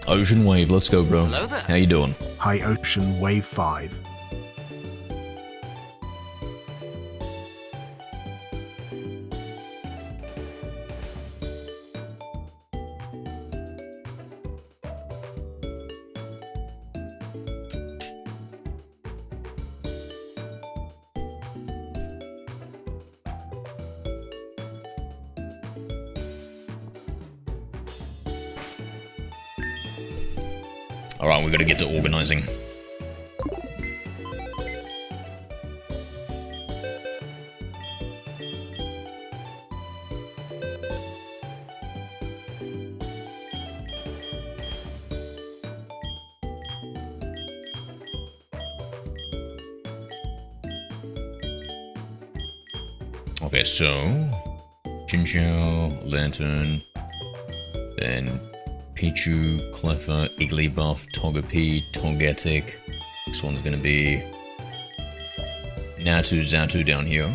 Ocean Wave, let's go, bro. Hello there. How you doing? Hi Ocean Wave 5. Alright, we gotta get to organizing. Okay, so Chinchou, Lantern, then Pichu, Cleffa, Igglybuff, Togepi, Togetic. This one's gonna be Natu, Xatu down here.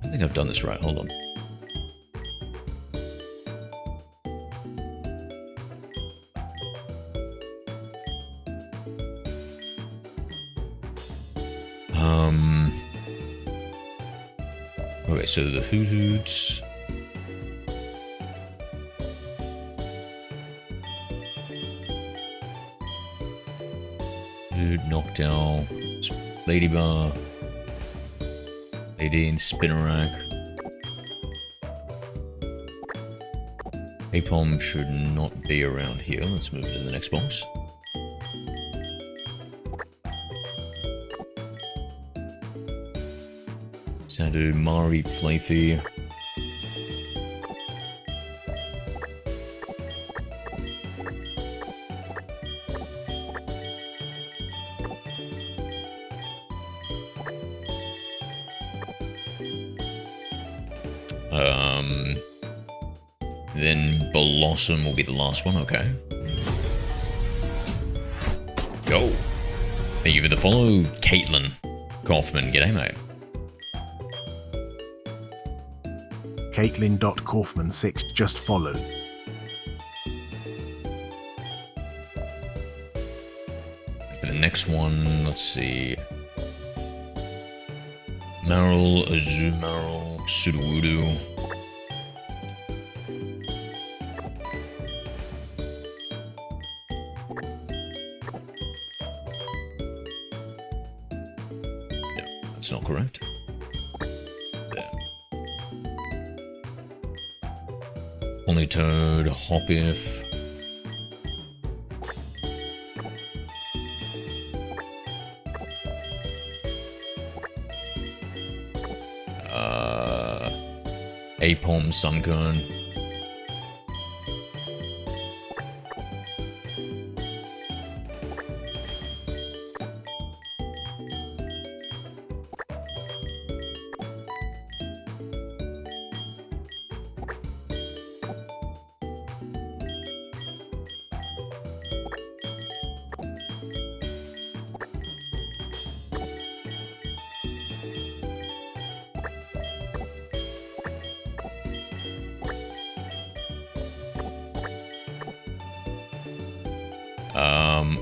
I think I've done this right, hold on. Okay, so the Hoothoots. Noctowl, Ladybar, Lady and Spinnerack. Apom should not be around here. Let's move it to the next box. Sandu, Mari, Fluffy. Then Blossom will be the last one, okay. Go. Thank you for the follow, Caitlin Kaufman. G'day, mate. Caitlin.Kaufman6 just followed. For the next one, let's see. Marill, Azumarill, Sudowoodo. That's not correct. There. Ponytoad, Hoppif. Apom, Sunkern.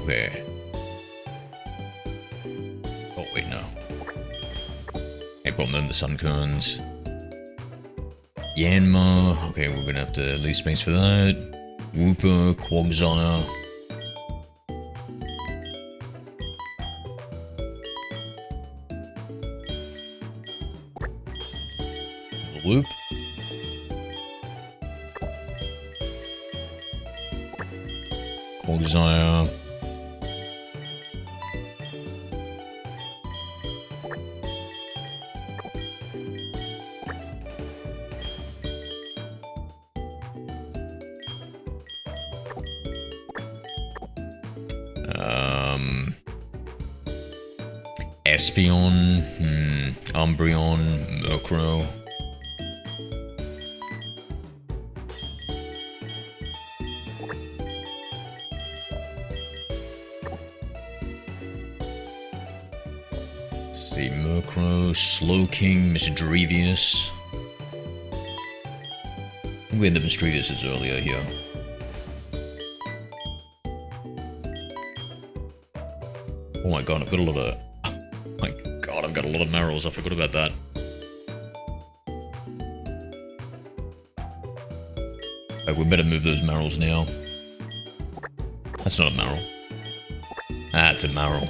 Okay. Oh, wait, no. Apom, then the Sunkerns. Yanma. Okay, we're gonna have to leave space for that. Wooper, Quagsire. Loop. Quagsire. Espeon, Umbreon, Murkrow. Let's see, Murkrow, Slowking, Misdrevious. We had the Misdreviouses earlier here. Oh my god, I've got a lot of... My god, I've got a lot of Marils. I forgot about that. Right, we better move those Marils now. That's not a Maril. That's a Maril.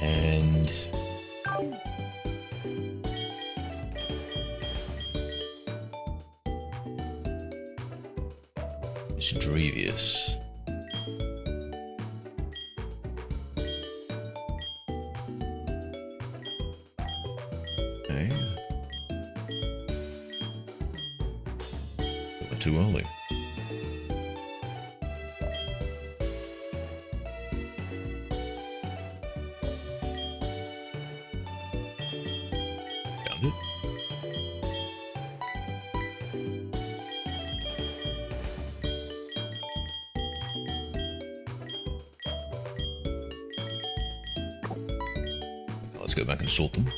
And... Misdrevious. Okay. We're too early. Found it. Let's go back and sort them.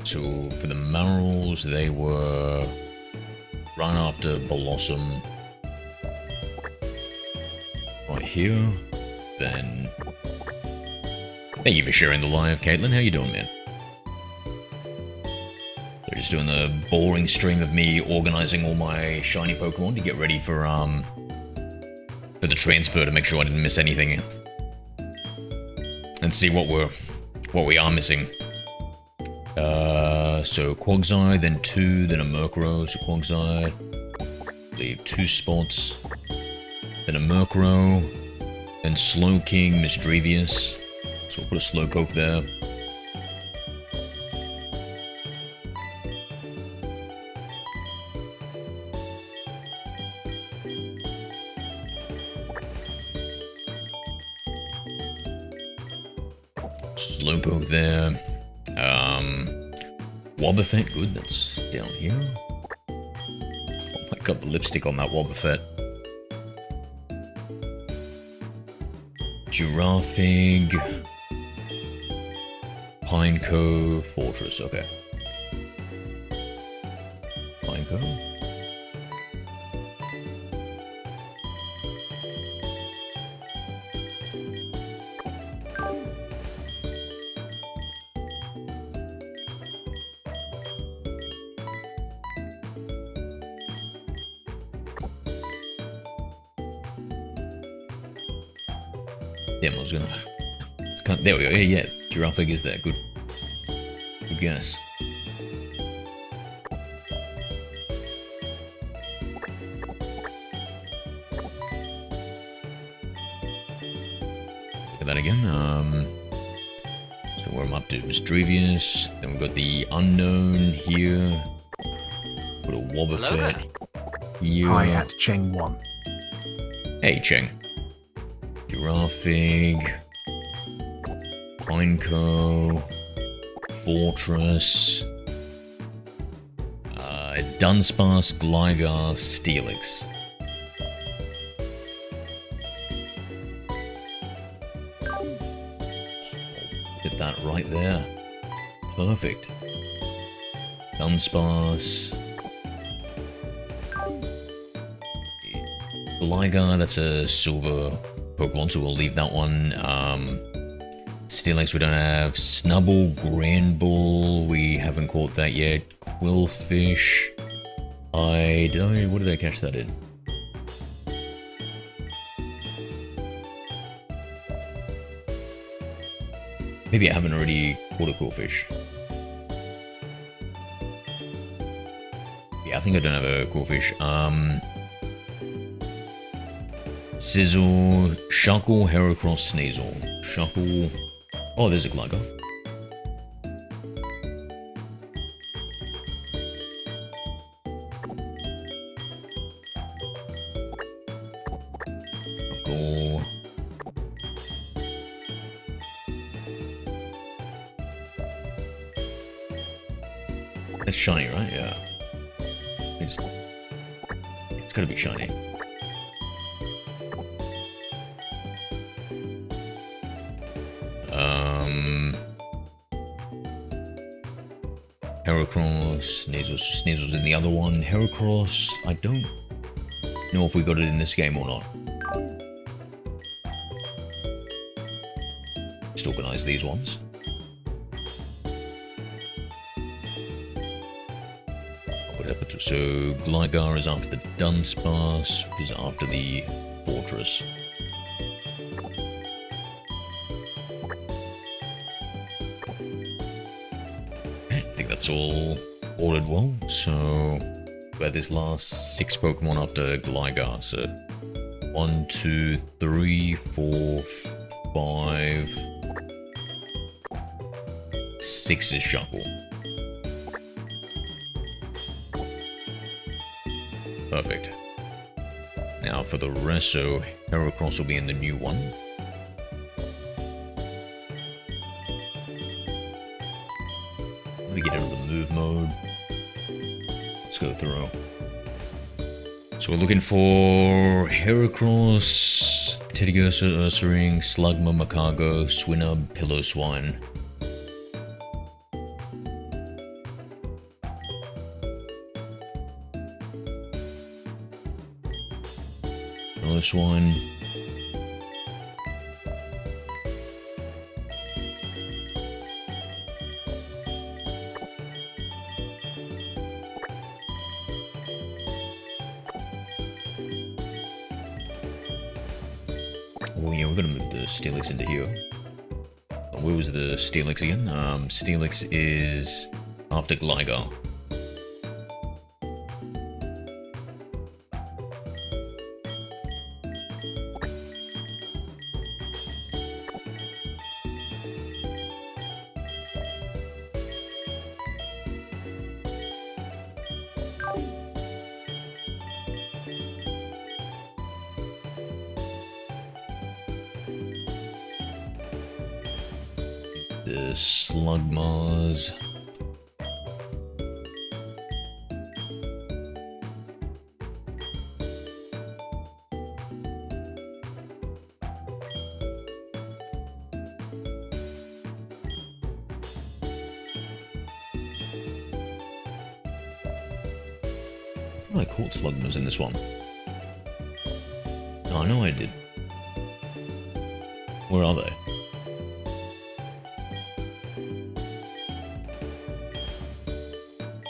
So for the Marils, they were run after Blossom right here. Then thank you for sharing the live, Caitlin. How you doing, man? They're just doing the boring stream of me organizing all my shiny Pokemon to get ready for the transfer, to make sure I didn't miss anything and see what we are missing. So Quagsire, then 2, then a Murkrow. So Quagsire, leave 2 spots, then a Murkrow, then Slowking, Misdrevious. So we'll put a Slowpoke there. Slowpoke there. Wobbuffet, good, that's down here. Oh my god, the lipstick on that Wobbuffet. Giraffig. Pineco, Fortress, okay. Pineco. Damn, I was gonna... There we go, yeah, Giraffig is there, good. Good guess. Look at that again, so where I'm up to, Misdrevious, then we've got the Unknown here. Put a Wobbuffet here. Hi at Cheng1. Hey, Cheng. Giraffig, Pineco, Fortress, Dunsparce, Gligar, Steelix. Get that right there. Perfect. Dunsparce. Gligar, that's a silver Pokemon, so we'll leave that one. Steelix, we don't have. Snubble, Granbull, we haven't caught that yet. Quillfish. What did I catch that in? Maybe I haven't already caught a Quillfish. Yeah, I think I don't have a Quillfish. Sizzle, Shuckle, Heracross, Sneasel. Shuckle. Oh, there's a Gligar. Shuckle. That's shiny, right? Yeah. It's gotta be shiny. Heracross, Sneasel's in the other one. Heracross, I don't know if we got it in this game or not. Just organize these ones. So Gligar is after the Dunsparce, which is after the Fortress. I think that's all ordered well. So we had this last 6 Pokemon after Gligar. So 1, 2, 3, 4, 5, 6 is Shuckle. Perfect. Now for the rest, so Heracross will be in the new one. Let me get out of the move mode. Let's go through. So we're looking for Heracross, Teddiursa, Ursaring, Slugma, Makago, Swinub, Piloswine. Piloswine. Oh yeah, we're gonna move the Steelix into here. Where was the Steelix again? Steelix is after Gligar. The Slugmas. I caught Slugmas in this one. Oh, I know I did. Where are they?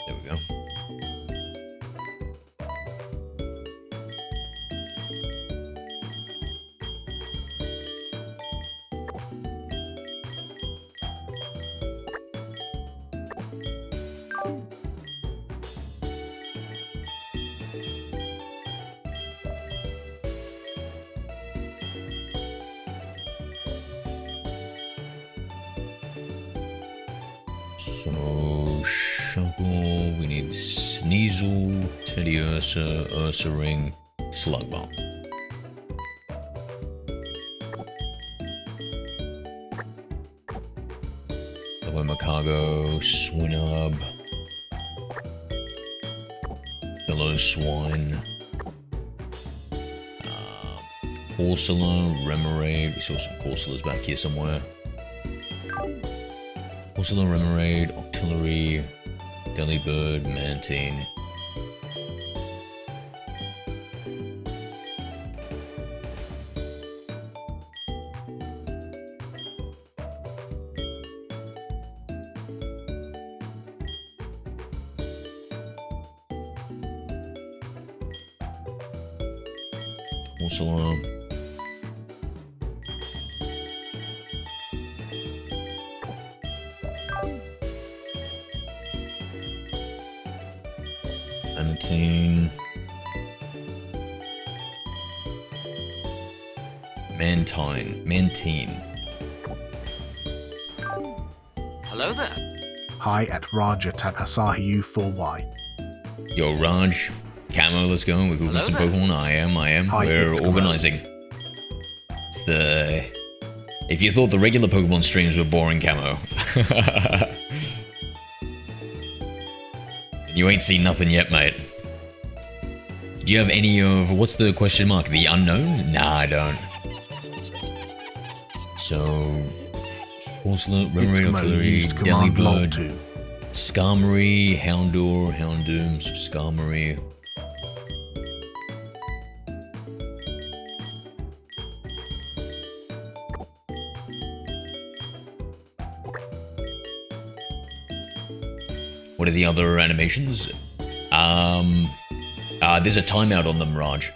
There we go. So, Shuckle, we need Sneasel, Teddiursa, Ursaring, Slugma. Makago, Swinub, Piloswine, Corsola, Remoraid. We saw some Corsolas back here somewhere. Corsola, Remoraid, Octillery, Delibird, Mantine. Corsola. Mantine. Mantine. Hello there. Hi at Raja Tat Asahi U4Y. Yo, Raj. Camo, let's go. We're cooking some Hello there. Pokemon. I am. Hi, We're it's organizing. It's the... If you thought the regular Pokemon streams were boring, Camo. You ain't seen nothing yet, mate. Do you have any of... What's the question mark? The unknown? Nah, I don't. So... Porcelain, It's Remoraid, Artillery, used command log Delibird, 2. Skarmory, Houndour, Houndoom, Skarmory. What are the other animations? There's a timeout on them, Raj.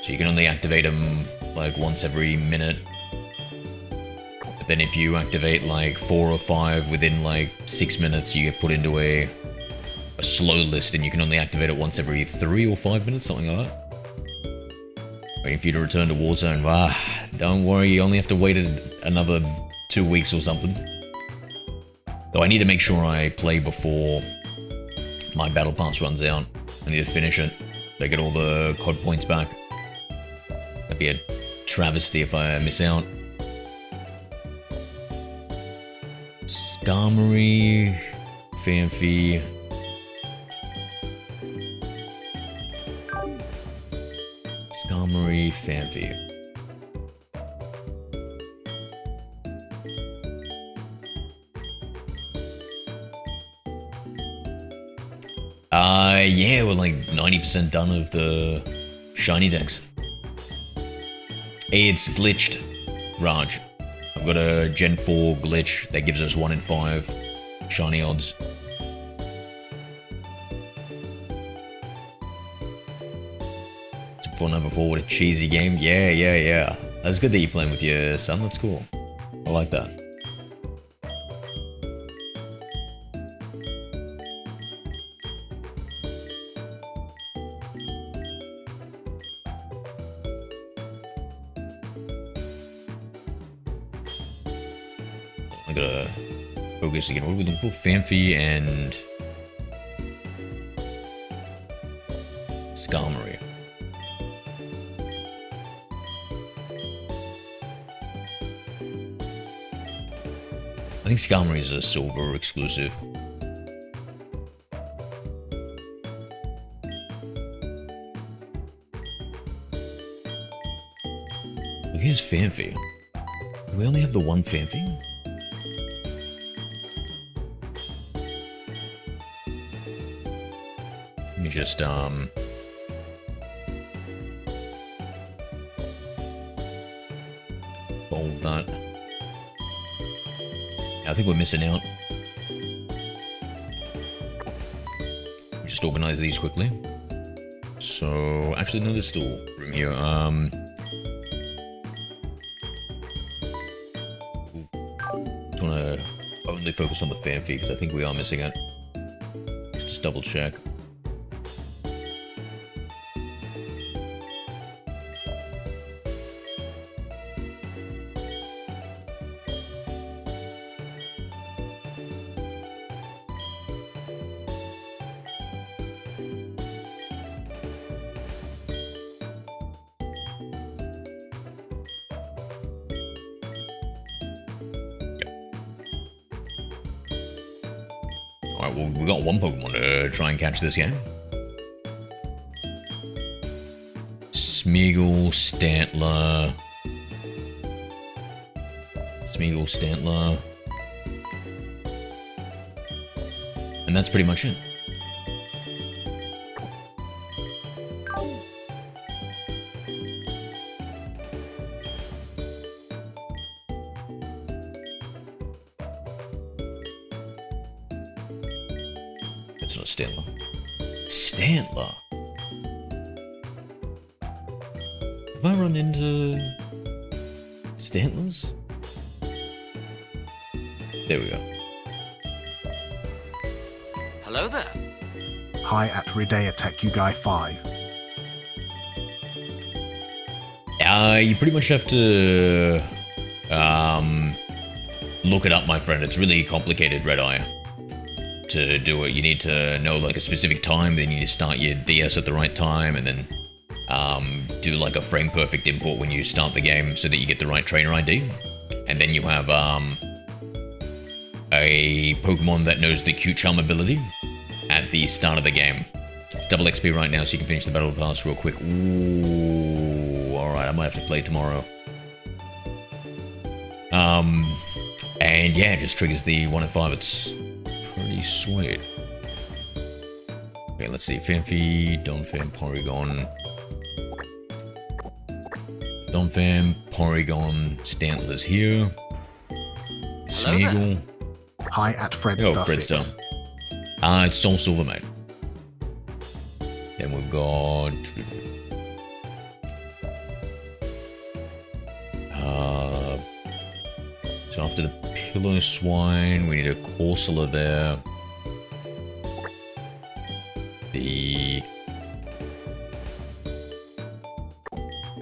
So you can only activate them like once every minute. But then if you activate like 4 or 5 within like 6 minutes, you get put into a slow list and you can only activate it once every 3 or 5 minutes, something like that. Waiting for you to return to Warzone. Don't worry, you only have to wait another 2 weeks or something. Though I need to make sure I play before my battle pass runs out. I need to finish it. They get all the COD points back. That'd be a travesty if I miss out. Skarmory, Fanfi. Skarmory, Fanfi. Yeah, we're like 90% done of the shiny decks. It's glitched, Raj. I've got a Gen 4 glitch that gives us 1 in 5 shiny odds. It's before number 4, what a cheesy game. Yeah. That's good that you're playing with your son, that's cool. I like that. I gotta focus again. What are we looking for? Fanfi and Skarmory. I think Skarmory is a silver exclusive. Look, here's Fanfi. Do we only have the one Fanfi? Let me just, fold that. Yeah, I think we're missing out. Just organize these quickly. So, actually, no, there's still room here. Just wanna only focus on the Fanfi, because I think we are missing it. Let's just double check. Alright, well, we got one Pokemon to try and catch this game. Smeagol, Stantler. And that's pretty much it. It's not Stantler. Stantler? Have I run into Stantlers? There we go. Hello there. Hi at Ridea Tech You Guy 5. You pretty much have to look it up, my friend. It's really complicated, Red Eye. To do it, you need to know like a specific time, then you need to start your DS at the right time, and then do like a frame perfect import when you start the game so that you get the right trainer ID. And then you have a Pokemon that knows the Q-Charm ability at the start of the game. It's double XP right now, so you can finish the Battle Pass real quick. Ooh, alright, I might have to play tomorrow. And yeah, it just triggers the 1 in 5. It's pretty sweet. Okay, let's see. Fanphy, Donphan, Porygon. Donphan, Porygon, Stantler's here. Smeagol. Hi at Fred Oh, Star Fred 6. Star. It's Soul Silver, mate. Then we've got... so after the Pillow Swine, we need a Corsola there. I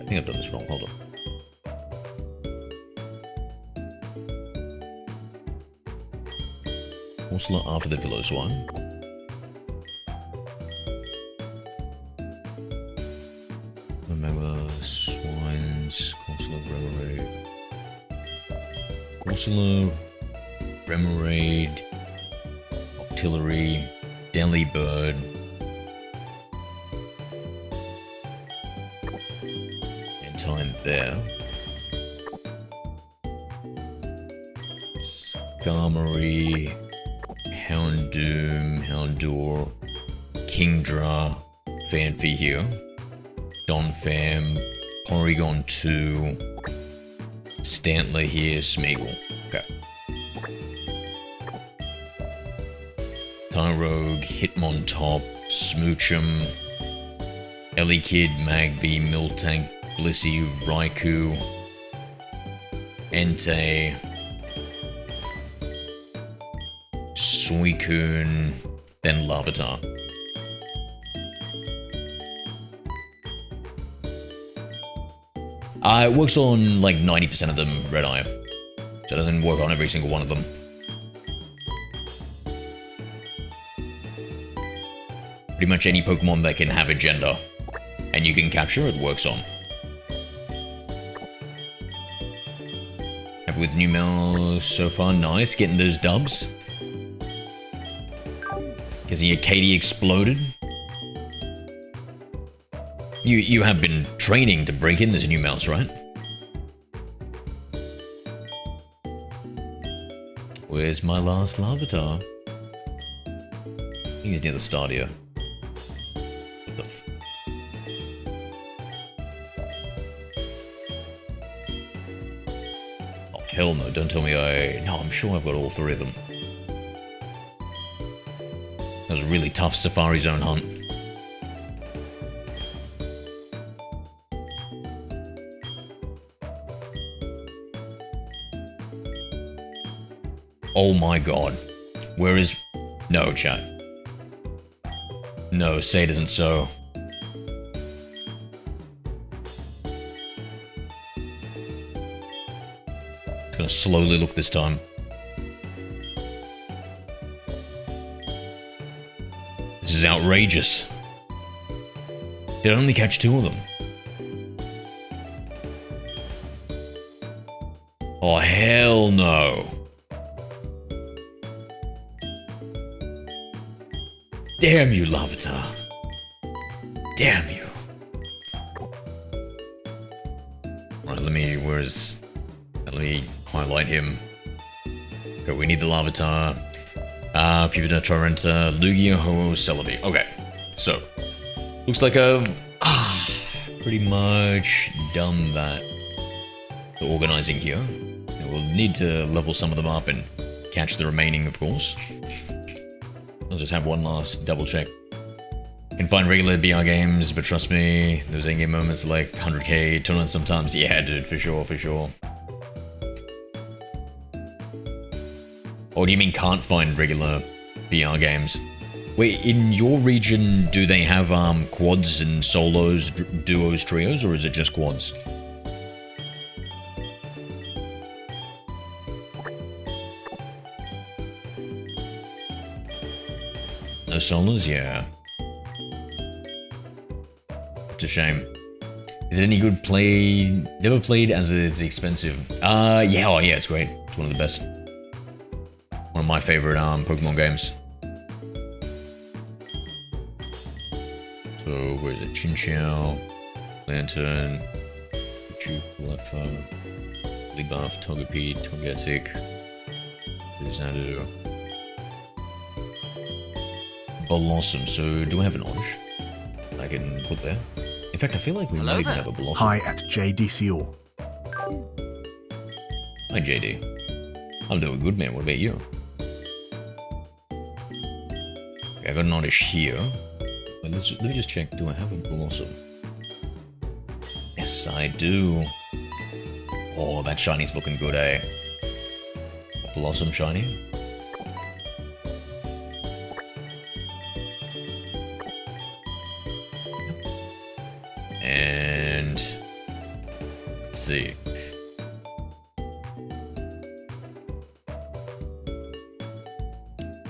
think I've done this wrong, hold on. Corsola after the Pillow Swine. Remember Swines, Corsola, Remoraid. Corsola, Remoraid, Octillery, Delibird. And time there. Skarmory, Houndoom, Houndour, Kingdra, Fanphy here. Donphan, Porygon 2, Stantler here, Smeagol. Okay. Tyrogue, Hitmontop, Smoochum, Elekid, Magby, Miltank, Blissey, Raikou, Entei, Suicune, then Larvitar. It works on like 90% of them, Red Eye. So it doesn't work on every single one of them. Pretty much any Pokemon that can have a gender and you can capture, it works on. Happy with Numel so far, nice, getting those dubs. Because your Katie exploded. You have been training to break in this new mouse, right? Where's my last Larvitar? I think he's near the start here. What the f... Oh, hell no, don't tell me No, I'm sure I've got all 3 of them. That was a really tough Safari Zone hunt. Oh my god. Where is... No, chat. No, say it isn't so. It's gonna slowly look this time. This is outrageous. Did I only catch 2 of them? Oh, hell no. Damn you, Larvitar. Damn you. Alright, let me highlight him. Okay, we need the Larvitar. Pupitar, Torrenta, Lugia, Ho-Oh, Celebi. Okay, so. Looks like I've pretty much done that. The organizing here. And we'll need to level some of them up and catch the remaining, of course. I'll just have one last double check. Can find regular BR games, but trust me, those in-game moments like 100k tournaments sometimes. Yeah, dude, for sure, for sure. Or do you mean can't find regular BR games? Wait, in your region, do they have quads and solos, duos, trios, or is it just quads? No solos? Yeah. It's a shame. Is it any good play? Never played as it's expensive. Yeah, oh yeah, it's great. It's one of the best. One of my favorite Pokemon games. So, where is it? Chinchou, Lantern, Pichu, Lefa, Libuff, Togepi, Togetic, Xanadu, Blossom. So, do I have an orange I can put there? In fact, I feel like we Hello might even there. have a Blossom. Hi at JDCO. Hi, JD. I'm doing good, man. What about you? Okay, I got an orange here. Let me just check. Do I have a Blossom? Yes, I do. Oh, that shiny's looking good, eh? A Blossom shiny. And let's see.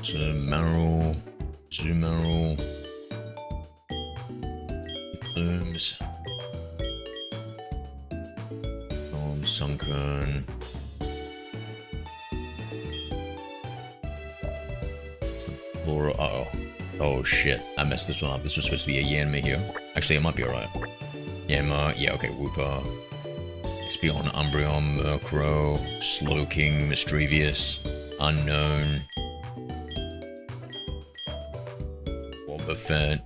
Zumaro. Blooms. Sunken. Flora. Uh-oh. Oh shit. I messed this one up. This was supposed to be a Yanma here. Actually, it might be alright. Yanma. Yeah, okay. Wooper. Espeon, Umbreon, Murkrow, Slowking, Mischievous, Unknown. Wobbuffet.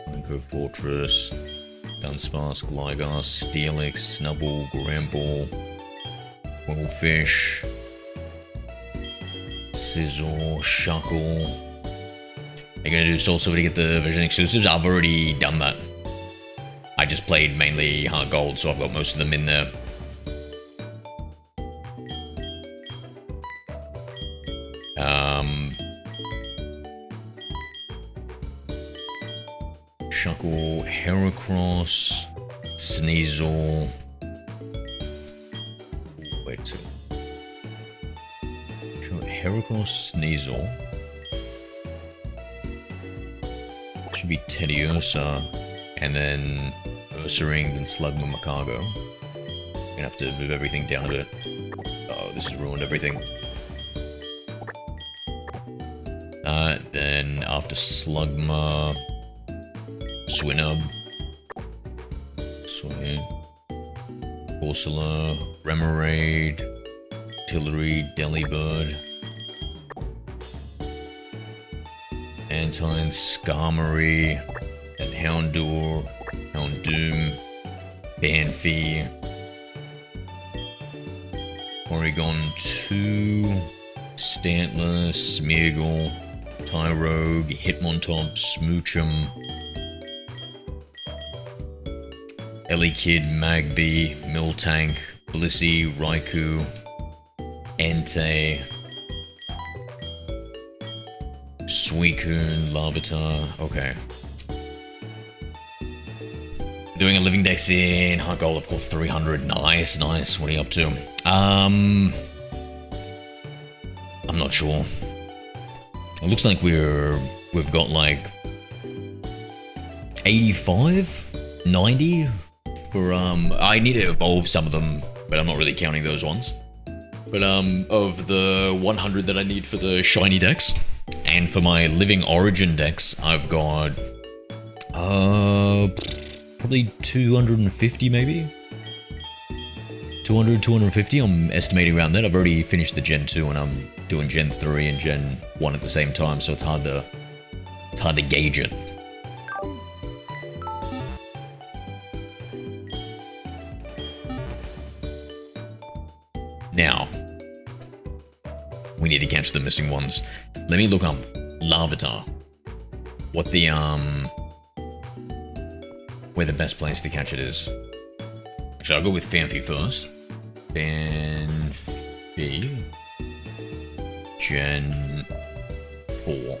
Franco Fortress, Dunsparce, Gligar, Steelix, Snubbull, Gramble, Wellfish, Sizzle, Shuckle. Are you gonna do Soul Silver to get the Vision exclusives? I've already done that. I just played mainly HeartGold, so I've got most of them in there. Shuckle, Heracross, Sneasel. Wait a second. Heracross, Sneasel. Should be Teddiursa, and then Ursaring, then Slugma, Macargo. Gonna have to move everything down a bit. Oh, this has ruined everything. Then after Slugma, Swinub, Swing, Ursula, Remoraid, Tillery, Delibird, Antine, Skarmory, and Houndour, Houndoom, Banfi, Oregon 2, Stantler, Smeargle, Tyrogue, Hitmontop, Smoochum, Elekid, Magby, Miltank, Blissey, Raikou, Entei, Suicune, Larvitar. Okay. Doing a living dex in HeartGold, of course, 300. Nice, nice. What are you up to? I'm not sure. It looks like we've got like 85, 90 for I need to evolve some of them, but I'm not really counting those ones. But of the 100 that I need for the shiny decks, and for my living origin decks, I've got probably 250 maybe. 200, 250, I'm estimating around that. I've already finished the Gen 2 and I'm doing Gen 3 and Gen 1 at the same time, so it's hard to gauge it. Now, we need to catch the missing ones. Let me look up Larvitar. What the, where the best place to catch it is. Actually, I'll go with Fanfi first. Banfi. Gen 4.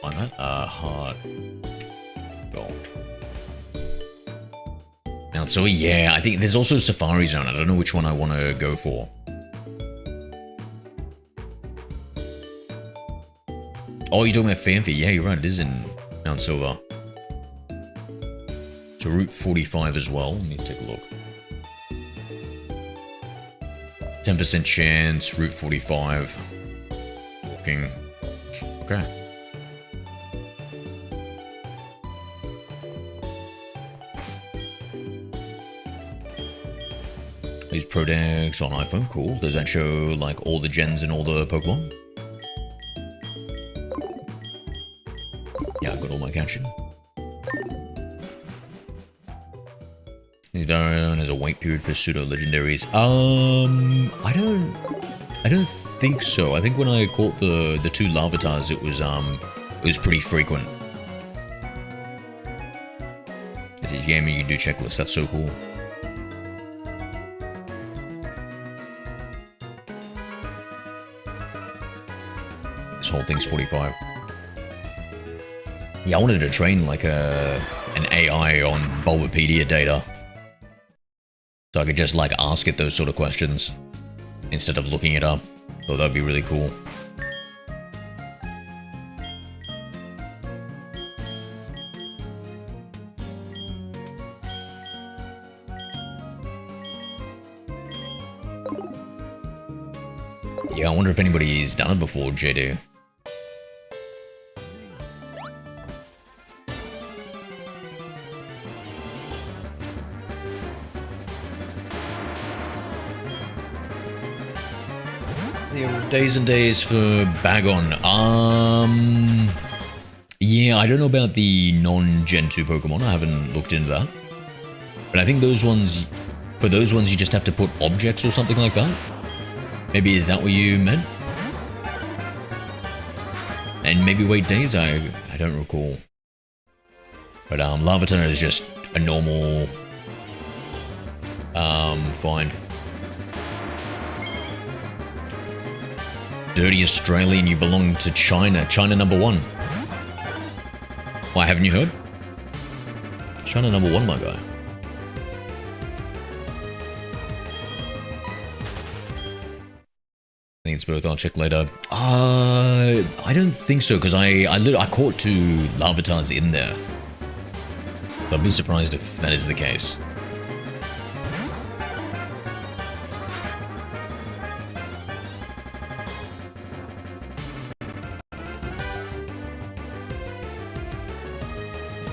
Why not? Heart Gold. Now, so yeah, I think there's also Safari Zone. I don't know which one I want to go for. Oh, you're talking about Fanfi? Yeah, you're right. It is in Mount Silver. So Route 45 as well. Let me take a look. 10% chance, Route 45. Walking. Okay. These Pro Decks on iPhone, cool. Does that show like all the gens and all the Pokemon? Yeah, I've got all my catching. Is there as a wait period for pseudo legendaries? I don't think so. I think when I caught the 2 Larvatars, it was pretty frequent. This is Yami, you do checklist. That's so cool. This whole thing's 45. Yeah, I wanted to train like an AI on Bulbapedia data. So I could just like ask it those sort of questions instead of looking it up. So that'd be really cool. Yeah, I wonder if anybody's done it before, JD. Days and days for Bagon. Yeah, I don't know about the non-Gen 2 Pokemon. I haven't looked into that. But I think those ones, for those ones, you just have to put objects or something like that. Maybe is that what you meant? And maybe wait days? I don't recall. But Larvitar is just a normal find. Dirty Australian, you belong to China. China number 1. Why, haven't you heard? China number 1, my guy. I think it's both. I'll check later. I don't think so, because I caught 2 Larvitars in there. So I'd be surprised if that is the case.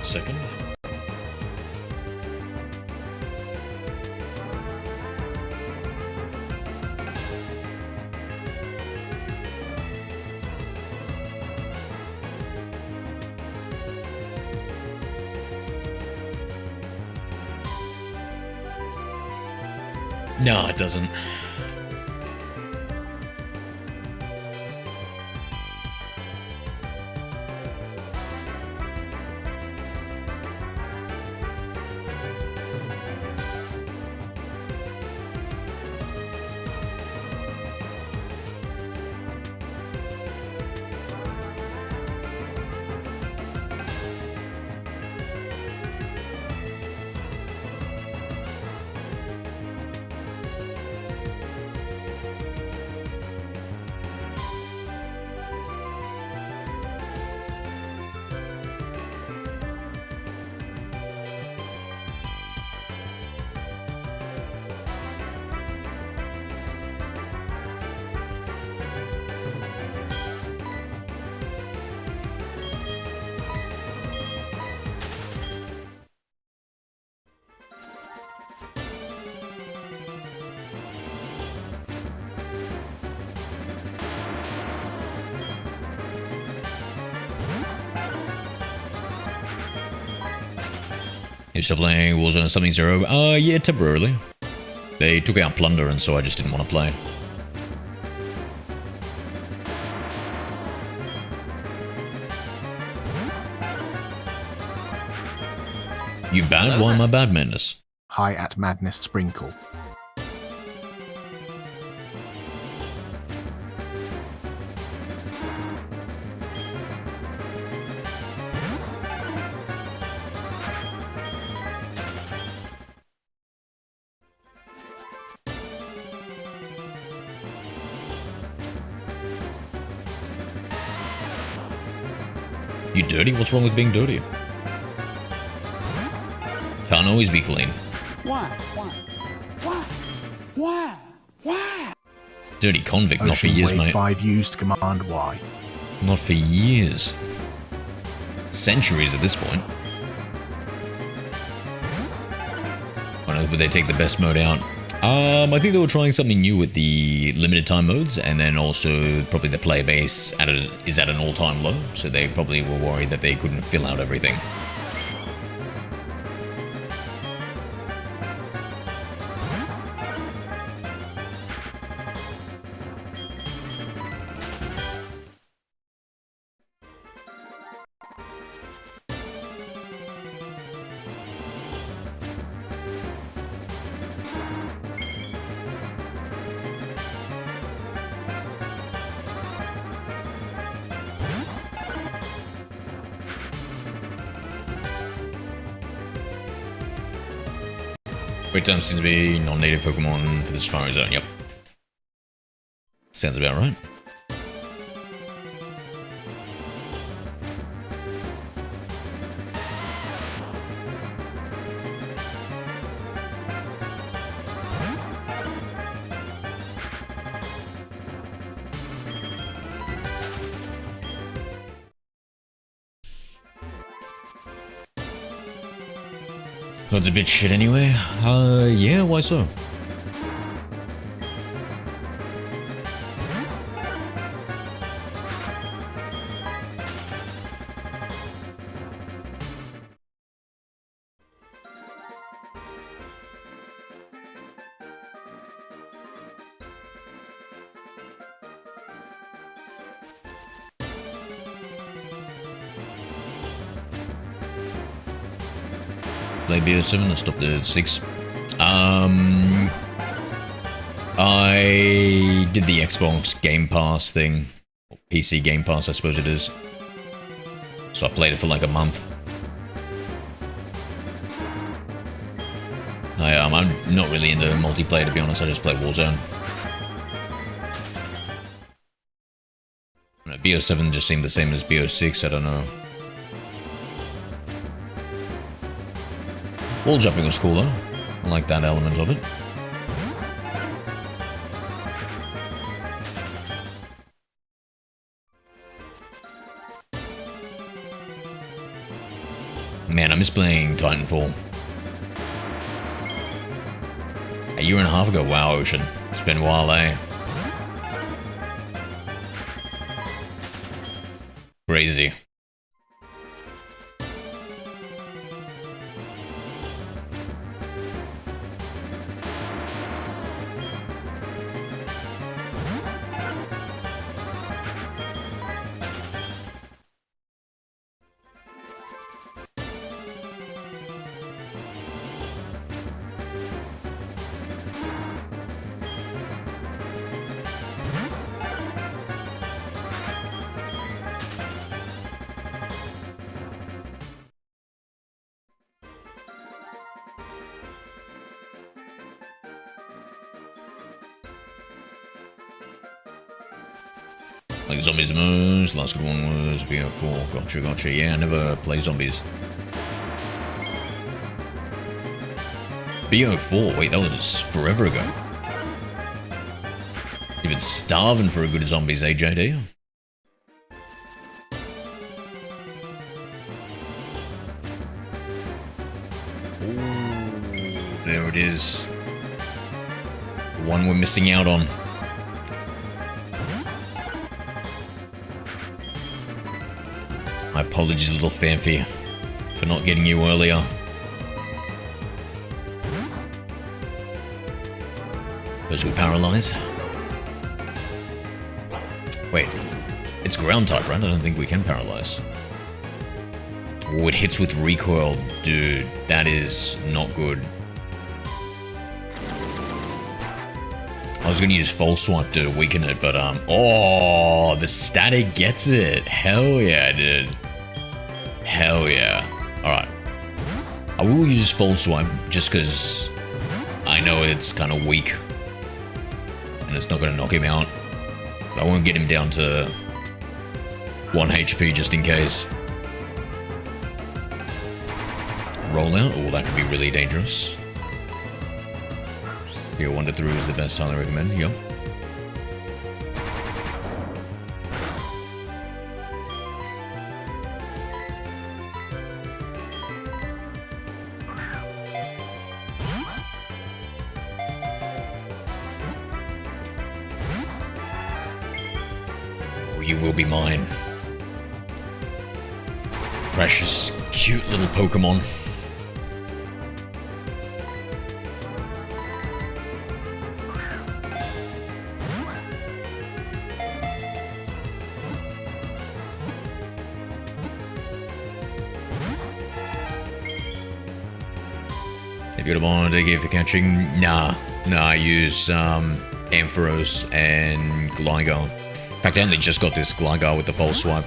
Second. No, it doesn't. You still playing Warzone something 0? Yeah, temporarily. They took out Plunder, and so I just didn't want to play. You bad? Why am I bad, Madness? Hi at Madness Sprinkle. You dirty? What's wrong with being dirty? Can't always be clean. Why? Dirty convict, not for Ocean years, Wave mate. 5 used Command Y. Not for years. Centuries at this point. I know, would they take the best mode out? I think they were trying something new with the limited time modes, and then also probably the player base is at an all-time low, so they probably were worried that they couldn't fill out everything. Wait time seems to be non-native Pokemon for the Safari Zone, yep. Sounds about right. God's a bit shit anyway. Yeah, why so? Play BO7, I stopped at 6. I did the Xbox Game Pass thing. Or PC Game Pass, I suppose it is. So I played it for like a month. I'm not really into multiplayer, to be honest. I just play Warzone. BO7 just seemed the same as BO6, I don't know. Wall jumping was cool though. I like that element of it. Man, I miss playing Titanfall. A year and a half ago, wow, Ocean. It's been a while, eh? Crazy. Like Zombies the most, last good one was BO4, gotcha, yeah, I never play Zombies. BO4, wait, that was forever ago. You've been starving for a good Zombies, AJD. Ooh, there it is. The one we're missing out on. My apologies, little fanfare, for not getting you earlier. Suppose we paralyze? Wait, it's ground type, right? I don't think we can paralyze. Oh, it hits with recoil. Dude, that is not good. I was gonna use False Swipe to weaken it, but oh, the static gets it. Hell yeah, dude. Hell yeah. Alright. I will use False Swipe just because I know it's kind of weak. And it's not gonna knock him out. But I won't get him down to 1 HP just in case. Rollout? Oh, that could be really dangerous. Here, Wonder Through is the best I recommend. Yep. Oh, you will be mine. Precious, cute little Pokemon. If you'd want to give for catching, nah, I use Ampharos and Gligar. In fact, I only just got this Gligar with the False Swipe.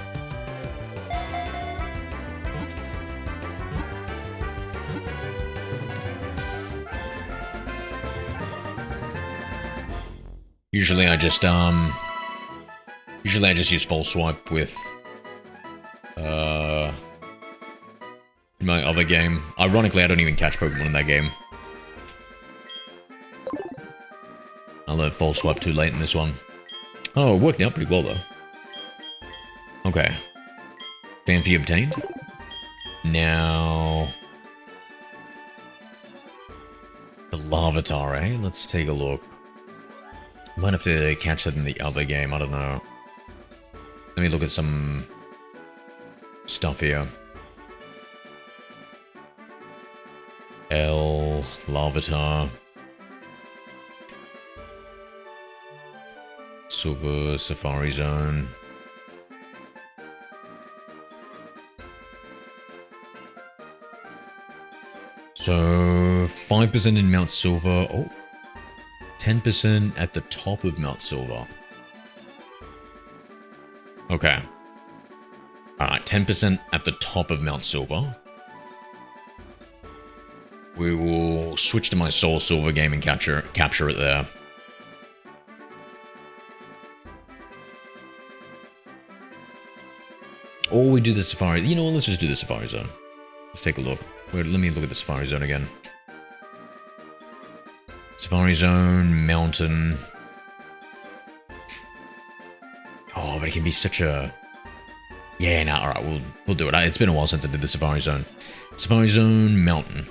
Usually I just use False Swipe with my other game. Ironically, I don't even catch Pokemon in that game. I learned False Swipe too late in this one. Oh, it worked out pretty well though. Okay. Fanfy obtained. Now the Larvitar, eh? Let's take a look. Might have to catch that in the other game, I don't know. Let me look at some stuff here. Larvitar. Silver Safari Zone. So 5% in Mount Silver. Oh. 10% at the top of Mount Silver. Okay. Alright, 10% at the top of Mount Silver. We will switch to my Soul Silver game and capture it there. Or we do the Safari. You know what, let's just do the Safari Zone. Let's take a look. Wait, let me look at the Safari Zone again. Safari Zone, Mountain. Oh, but it can be such a... Yeah, nah, alright, we'll do it. It's been a while since I did the Safari Zone. Safari Zone, Mountain.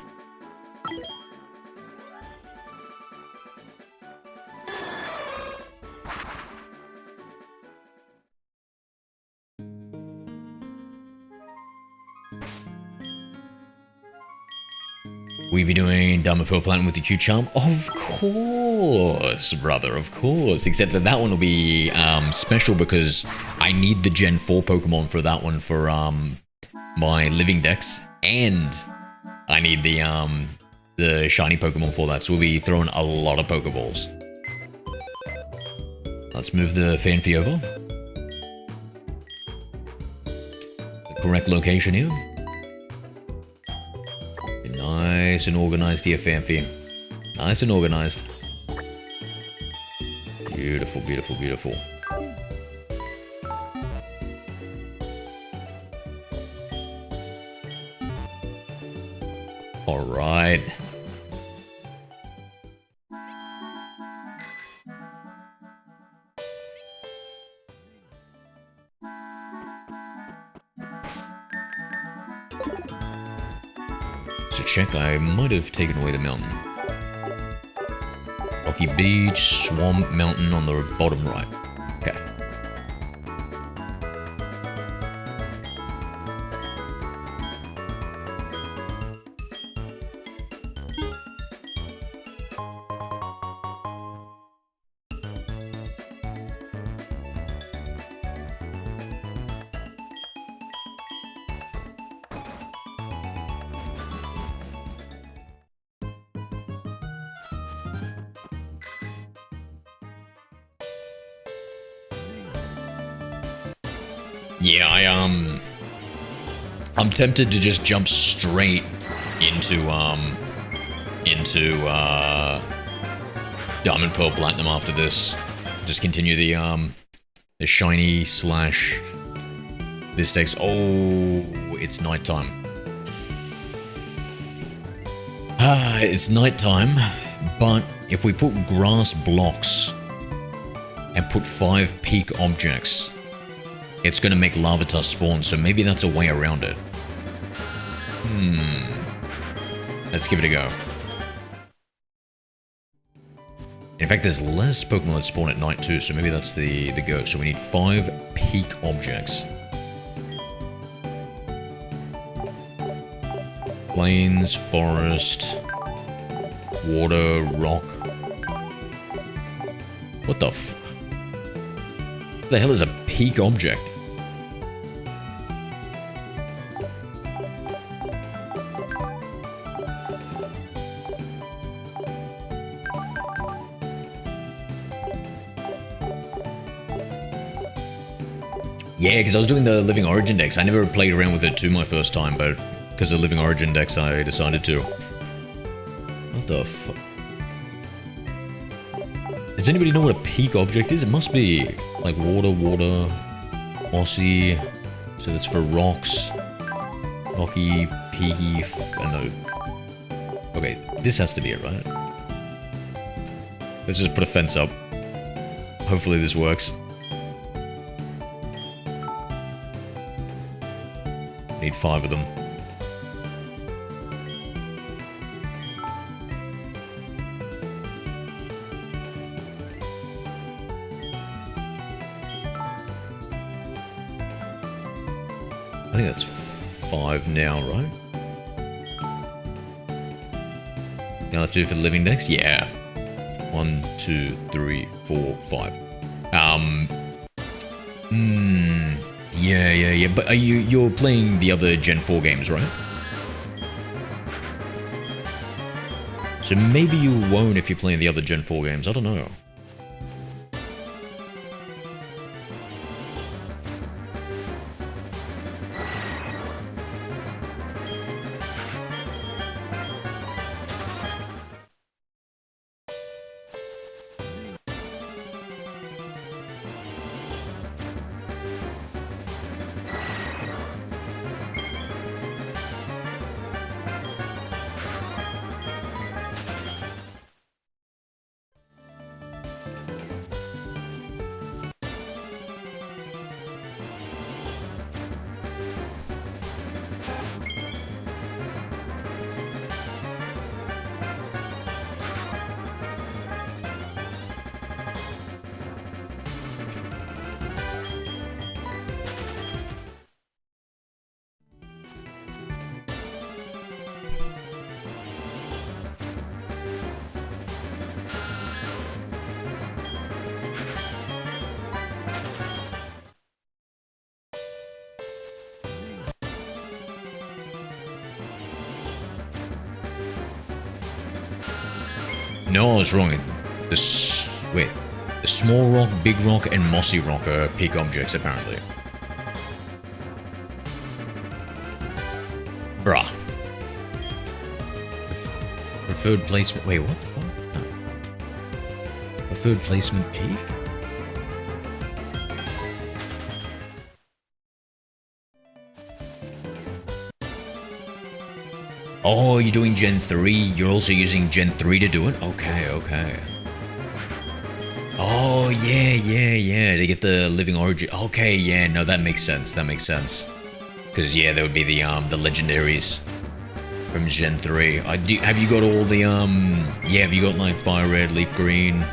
We be doing Diamond Pearl Platinum with the Q-Charm? Of course, brother, of course. Except that one will be special because I need the Gen 4 Pokemon for that one for my Living Dex. And I need the Shiny Pokemon for that. So we'll be throwing a lot of Pokeballs. Let's move the Fanfy over. The correct location here. Nice and organized here, Fanfy. Nice and organized. Beautiful, beautiful, beautiful. All right. So check, I might have taken away the mountain. Rocky Beach, Swamp Mountain on the bottom right. Okay. Yeah, I'm tempted to just jump straight into Diamond Pearl Platinum after this. Just continue the shiny slash this takes. Oh, it's nighttime. It's nighttime, but if we put grass blocks and put 5 peak objects, it's gonna make Larvitar spawn, so maybe that's a way around it. Let's give it a go. In fact, there's less Pokemon that spawn at night too, so maybe that's the go. So we need 5 peak objects. Plains, forest, water, rock. What the f... What the hell is a peak object? Yeah, because I was doing the Living Origin Dex. I never played around with it too my first time, but because of Living Origin Dex, I decided to. What the fuck? Does anybody know what a peak object is? It must be like water, mossy. So that's for rocks. Rocky, peaky, no. Okay, this has to be it, right? Let's just put a fence up. Hopefully this works. Need 5 of them. I think that's 5 now, right? Now let's do it for the living dex? Yeah. 1, 2, 3, 4, 5. Yeah. But you're playing the other Gen 4 games, right? So maybe you won't if you're playing the other Gen 4 games. I don't know. No, I was wrong. The small rock, big rock, and mossy rock are peak objects, apparently. Bruh. Preferred placement. Wait, what the fuck? No. Preferred placement peak? Oh, you're doing Gen 3? You're also using Gen 3 to do it? Okay. Oh, yeah. To get the Living Origin. Okay, yeah, no, that makes sense. Because, yeah, there would be the legendaries from Gen 3. Have you got all the, yeah, have you got, like, Fire Red, Leaf Green,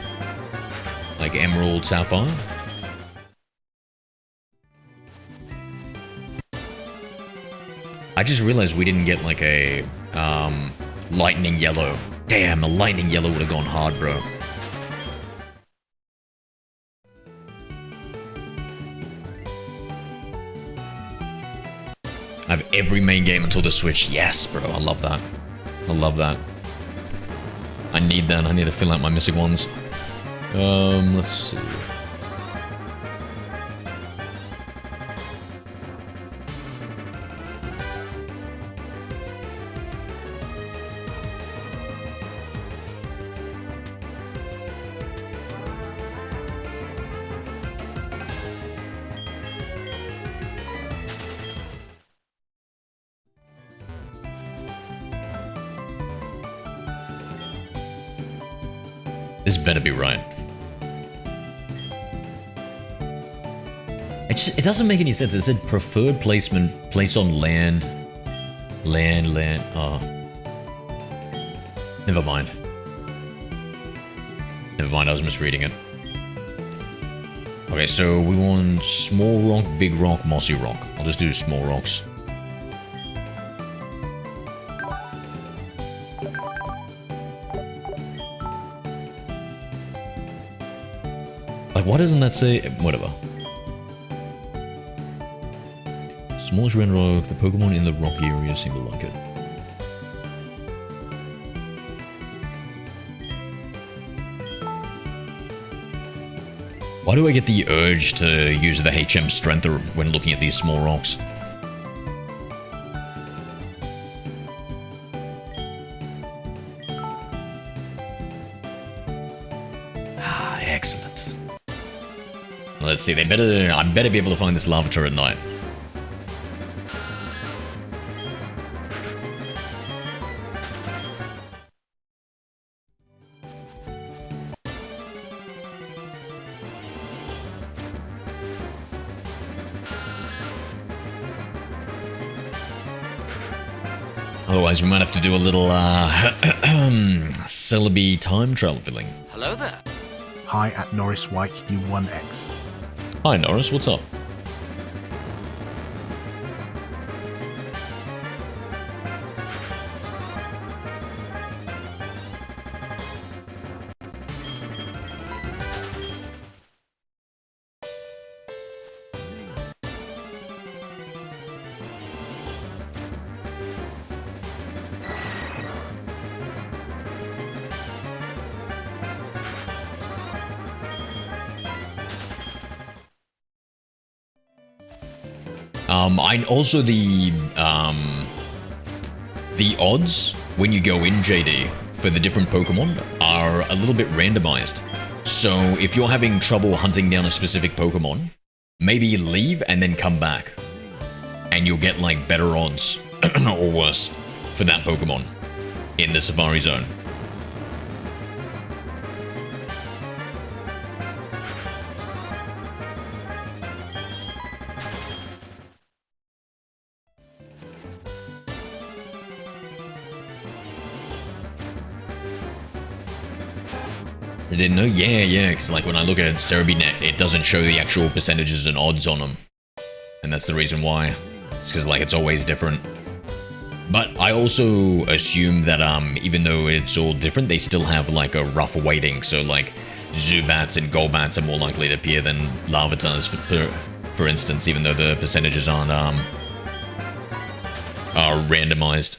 like, Emerald, Sapphire? I just realized we didn't get, like, a, Lightning Yellow. Damn, a Lightning Yellow would have gone hard, bro. I have every main game until the Switch. Yes, bro, I love that. I need that. I need to fill out my missing ones. Let's see. This better be right. It doesn't make any sense. It said preferred placement, place on land. Land. Oh. Never mind. I was misreading it. Okay, so we want small rock, big rock, mossy rock. I'll just do small rocks. Like, why doesn't that say... Whatever. Smallish red rock, the Pokemon in the rocky area seem to like it. Why do I get the urge to use the HM strength when looking at these small rocks? Ah, excellent. Let's see, I better be able to find this Larvitar at night. Otherwise, we might have to do a little, Celebi time traveling. Hello there. Hi at Norris White U1X. Hi, Norris, what's up? I also the odds when you go in, JD, for the different Pokemon are a little bit randomized. So if you're having trouble hunting down a specific Pokemon, maybe leave and then come back, and you'll get like better odds or worse for that Pokemon in the Safari Zone. I didn't know? Yeah, because like when I look at CerebiNet, it doesn't show the actual percentages and odds on them. And that's the reason why. It's because like it's always different. But I also assume that even though it's all different, they still have like a rough weighting. So like Zubats and Golbats are more likely to appear than Larvitars, for instance, even though the percentages aren't are randomized.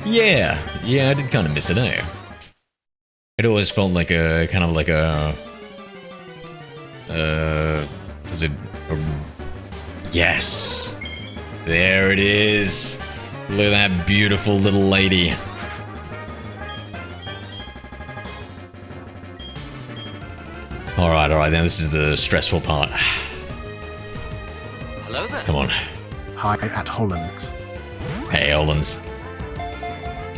Yeah, I did kind of miss it, eh? It always felt like a, kind of like a... was it... yes! There it is! Look at that beautiful little lady. Alright, now this is the stressful part. Hello there. Come on. Hi at Hollands. Hey, Hollands.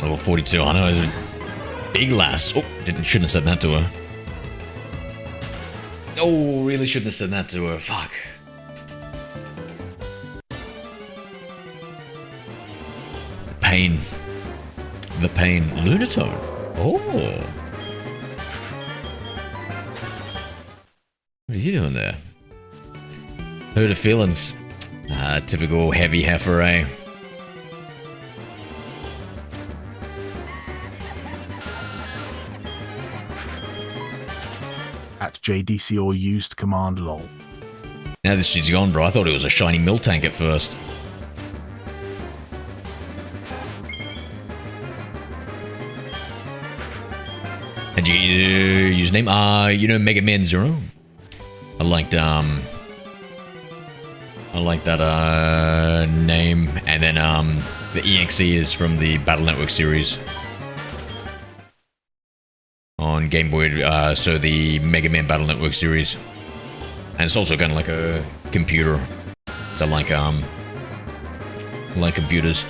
Level 42, I know, it's a big lass. Oh, shouldn't have said that to her. Oh, really shouldn't have said that to her, fuck. The pain. Lunatone. Oh. What are you doing there? Hurt her feelings. Typical heavy heifer, eh? At JDC or used command lol. Now this shit's gone, bro. I thought it was a shiny Miltank at first. And username? You know, Mega Man Zero. I liked that name. And then the EXE is from the Battle Network series on Game Boy. So the Mega Man Battle Network series, and it's also kind of like a computer. So like computers.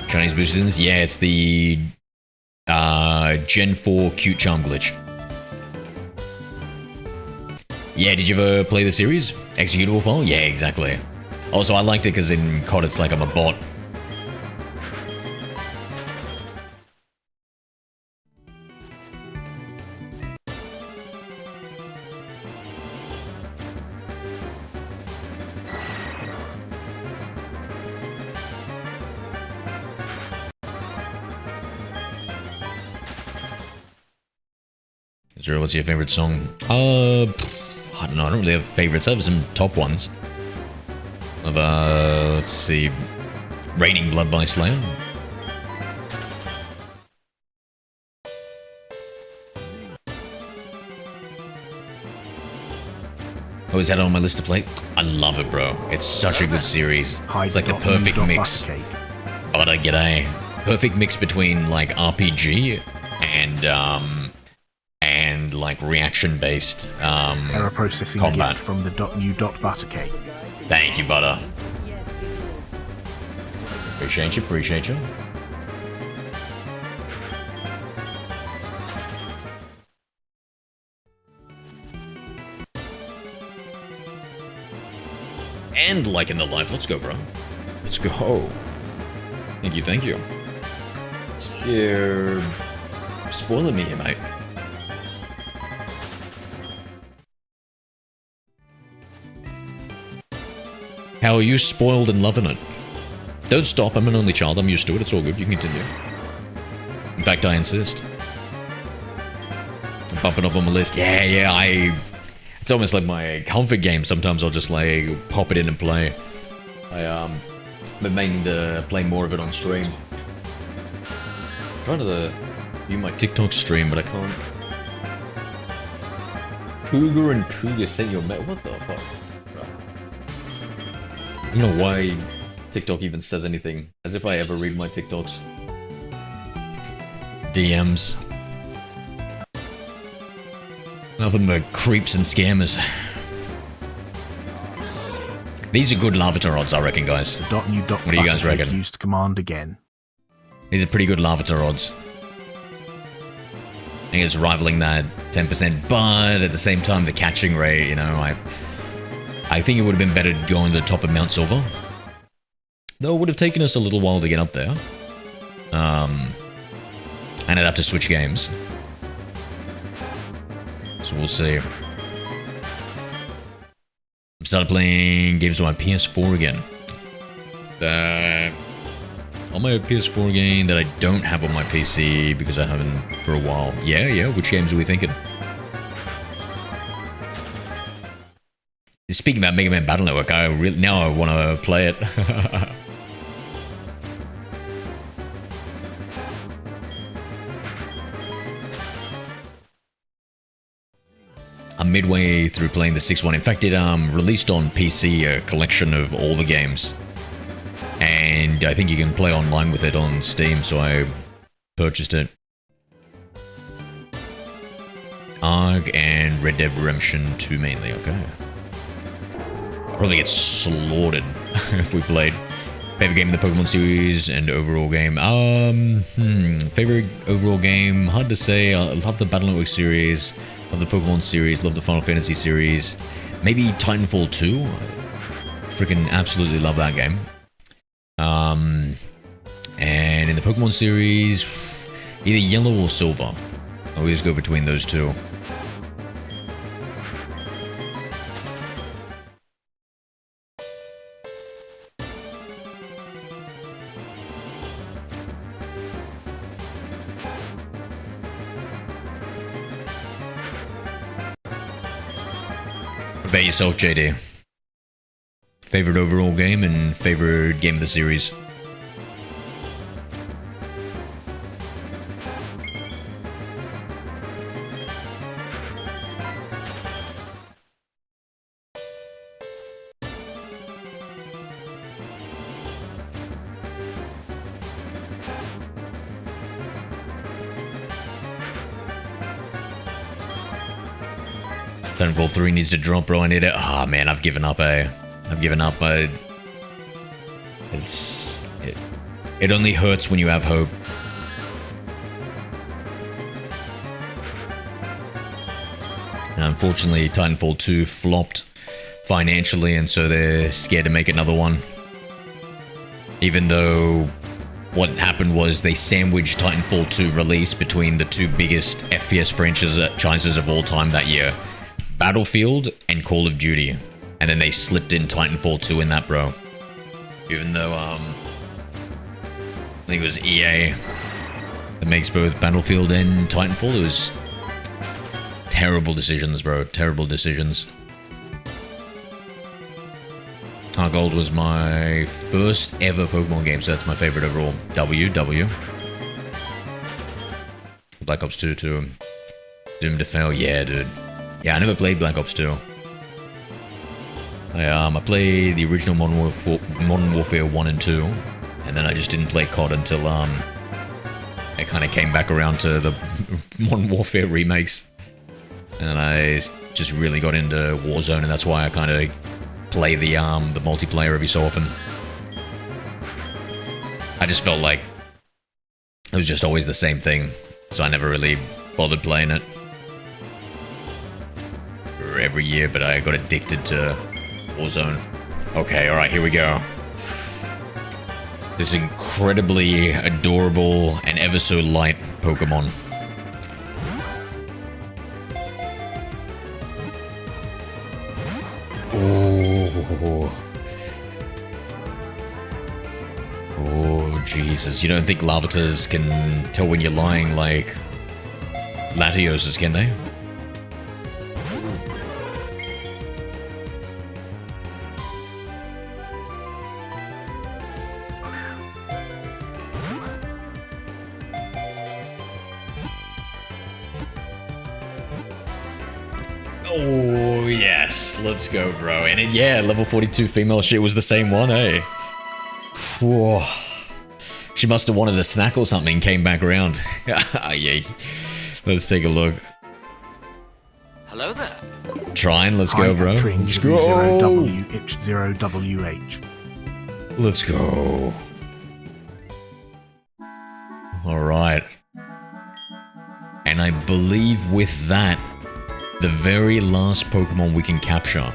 Chinese boosters? Yeah, it's the Gen 4 cute charm glitch. Yeah, did you ever play the series? Executable file? Yeah, exactly. Also, I liked it because in COD it's like I'm a bot. Zero, what's your favorite song? I don't know, I don't really have favorites. I have some top ones. Of, let's see. Raining Blood by Slayer. Always had it on my list to play. I love it, bro. It's such a good series. It's like the perfect mix. Butter, g'day. Perfect mix between like RPG and like reaction-based Error processing combat. gift from the .new .buttercake. Thank you, Butter. Appreciate you, appreciate you. And liking the live. Let's go, bro. Let's go. Thank you, thank you. You're spoiling me here, mate. How are you spoiled and loving it? Don't stop, I'm an only child, I'm used to it, it's all good, you can continue. In fact, I insist. I'm bumping up on my list. Yeah, it's almost like my comfort game. Sometimes I'll just like pop it in and play. I'm meaning to play more of it on stream. I'm trying to view my TikTok stream, but I can't. Cougar and Cougar sent your mail. What the fuck? I don't know why TikTok even says anything. As if I ever read my TikToks. DMs. Nothing but creeps and scammers. These are good Larvitar odds, I reckon, guys. What do you guys reckon? Used command again. These are pretty good Larvitar odds. I think it's rivaling that 10%, but at the same time, the catching rate, you know, I think it would have been better going to the top of Mount Silver. Though it would have taken us a little while to get up there. And I'd have to switch games. So we'll see. I've started playing games on my PS4 again. On my PS4 game that I don't have on my PC because I haven't for a while. Yeah, which games are we thinking? Speaking about Mega Man Battle Network, now I want to play it. I'm midway through playing the 6th one. In fact, it released on PC a collection of all the games. And I think you can play online with it on Steam, so I purchased it. ARG and Red Dead Redemption 2 mainly, okay. Probably get slaughtered if we played. Favorite game in the Pokemon series and overall game? Favorite overall game? Hard to say. I love the Battle Network series. Love the Pokemon series. Love the Final Fantasy series. Maybe Titanfall 2. Freaking absolutely love that game. And in the Pokemon series, either Yellow or Silver. I always go between those two. What about yourself, JD? Favorite overall game and favorite game of the series. Titanfall 3 needs to drop, bro. I need it. Ah, man, I've given up, eh? I've given up. It only hurts when you have hope. Now, unfortunately, Titanfall 2 flopped financially, and so they're scared to make another one. Even though what happened was they sandwiched Titanfall 2 release between the two biggest FPS franchises of all time that year. Battlefield and Call of Duty. And then they slipped in Titanfall 2 in that, bro. Even though, I think it was EA that makes both Battlefield and Titanfall. It was terrible decisions, bro. Terrible decisions. HeartGold was my first ever Pokemon game, so that's my favorite overall. W. Black Ops 2 too. Doomed to fail, yeah, dude. Yeah, I never played Black Ops 2. I played the original Modern Warfare 1 and 2, and then I just didn't play COD until I kind of came back around to the Modern Warfare remakes, and I just really got into Warzone, and that's why I kind of play the multiplayer every so often. I just felt like it was just always the same thing, so I never really bothered playing it every year, but I got addicted to Warzone. Okay, alright, here we go. This incredibly adorable and ever so light Pokemon. Oh, Jesus. You don't think Larvitas can tell when you're lying like Latioses, can they? Oh, yes. Let's go, bro. And yeah, level 42 female shit was the same one, eh? Whoa. She must have wanted a snack or something, came back around. Yeah. Let's take a look. Hello there. Trying, let's go, bro. Let's go. 0WH0WH. Let's go. Alright. And I believe with that, the very last Pokemon we can capture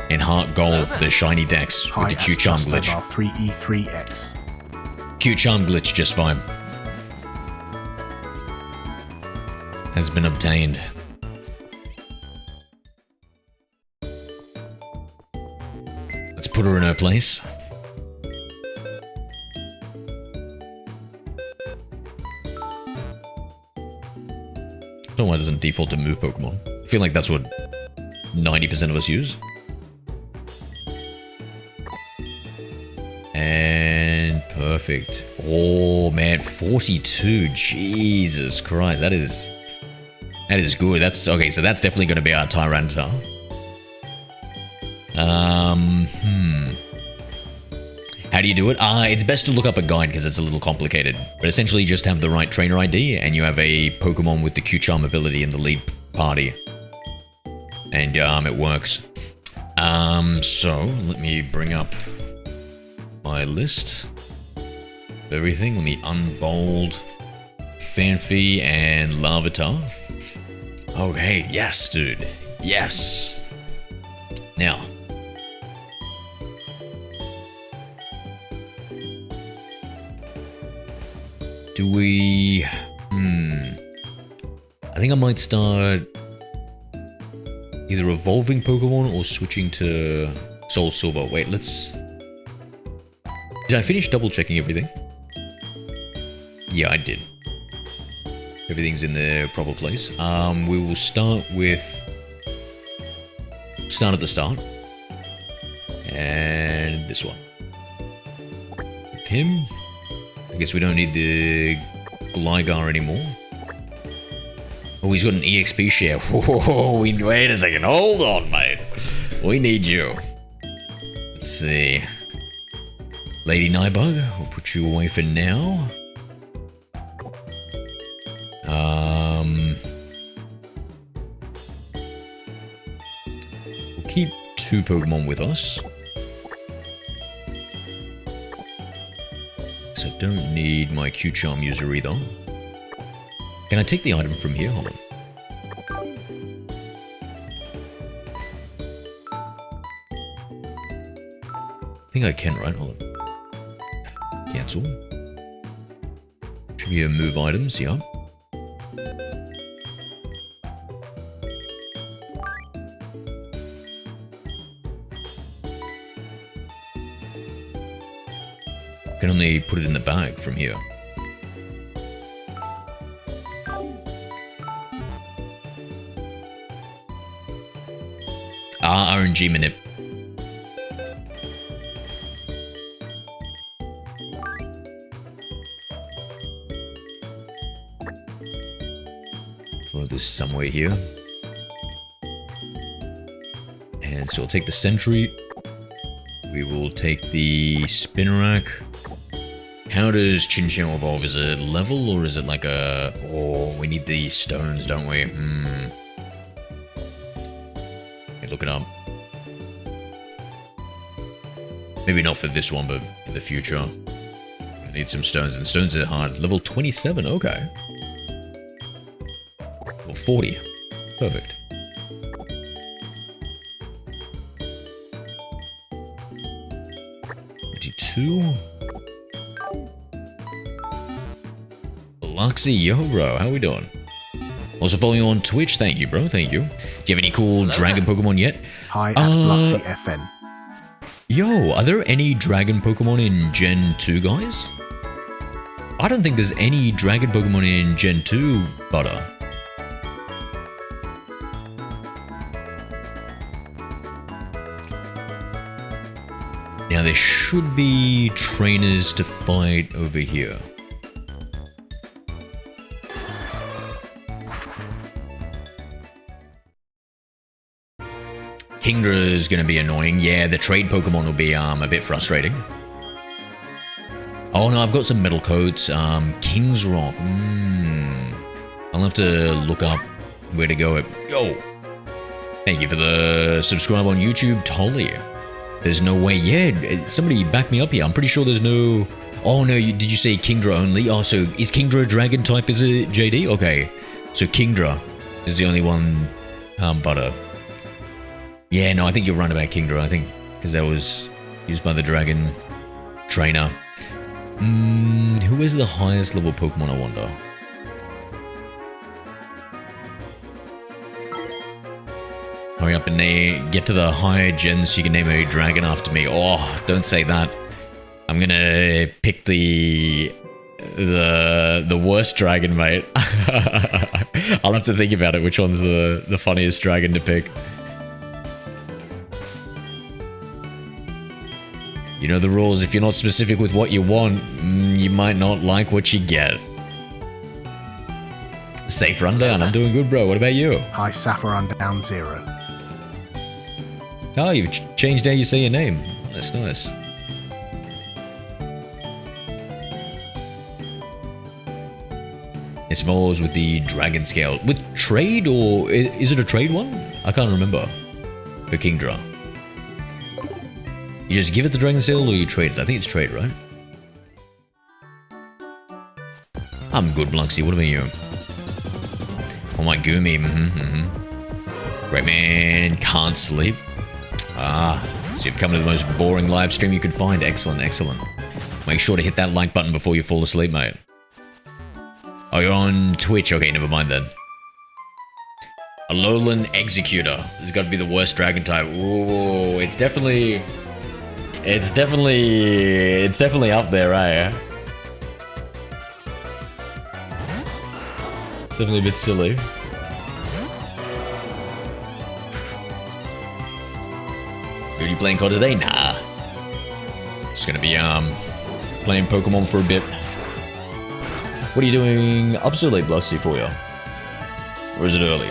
in HeartGold, the shiny Dex with the Q-Charm glitch. 3E3X. Q-Charm glitch just fine. Has been obtained. Let's put her in her place. I don't know why it doesn't default to move Pokemon. I feel like that's what 90% of us use. And perfect. Oh man, 42. Jesus Christ, that is good. That's okay. So that's definitely going to be our Tyranitar. How do you do it? It's best to look up a guide because it's a little complicated. But essentially, you just have the right trainer ID and you have a Pokemon with the Q-Charm ability in the lead party. And it works. So let me bring up my list of everything. Let me unbold Fanfy and Larvitar. Okay, yes, dude. Yes. Now, do we... I think I might start either evolving Pokemon or switching to Soul Silver. Wait, let's... Did I finish double checking everything? Yeah, I did. Everything's in their proper place. We will start with... Start at the start. And this one. Him. I guess we don't need the Gligar anymore. Oh, he's got an EXP share. Whoa, wait a second. Hold on, mate. We need you. Let's see. Lady Nightbug, we'll put you away for now. We'll keep 2 Pokemon with us. So I don't need my Q-Charm user either. Can I take the item from here? Hold on. I think I can, right? Hold on. Cancel. Should be a move items, yeah. Can only put it in the bag from here. Ah, RNG manip. Throw this somewhere here. And so I'll take the Sentry. We will take the Spinarak. How does Chinchou evolve? Is it level or is it like a... Oh, we need the stones, don't we? Okay, look it up. Maybe not for this one, but in the future. I need some stones, and stones are hard. Level 27, okay. Level 40. Perfect. Two. Luxy, yo bro, how we doing? Also following you on Twitch, thank you bro, thank you. Do you have any cool dragon Pokemon yet? Hi at Luxy FN. Yo, are there any dragon Pokemon in Gen 2, guys? I don't think there's any dragon Pokemon in Gen 2, Butter. Now there should be trainers to fight over here. Kingdra is going to be annoying. Yeah, the trade Pokemon will be a bit frustrating. Oh no, I've got some metal coats. King's Rock. I'll have to look up where to go. Yo! Thank you for the subscribe on YouTube, Tolly. There's no way. Yeah, somebody back me up here. I'm pretty sure there's no... Oh no, did you say Kingdra only? Oh, so is Kingdra a dragon type? Is it JD? Okay. So Kingdra is the only one, Butter. Yeah, no, I think you're right about Kingdra. I think because that was used by the dragon trainer. Who is the highest level Pokemon, I wonder? Hurry up and get to the higher gens so you can name a dragon after me. Oh, don't say that. I'm gonna pick the worst dragon, mate. I'll have to think about it, which one's the funniest dragon to pick. You know the rules, if you're not specific with what you want, you might not like what you get. Safe rundown, I'm doing good, bro. What about you? Hi, Saffron Down Zero. Oh, you've changed how you say your name. That's nice. It smells with the dragon scale. With trade, or is it a trade one? I can't remember. For Kingdra. You just give it the dragon scale or you trade it? I think it's trade, right? I'm good, Bluxy. What about you? Oh my Goomy. Great man. Can't sleep. So you've come to the most boring live stream you could find. Excellent, excellent. Make sure to hit that like button before you fall asleep, mate. Oh, you're on Twitch. Okay, never mind then. Alolan Executor. This has got to be the worst dragon type. Ooh, it's definitely up there, right? Definitely a bit silly. Are you playing COD today? Nah. Just gonna be playing Pokemon for a bit. What are you doing up so late, Blusty, for you? Or is it early?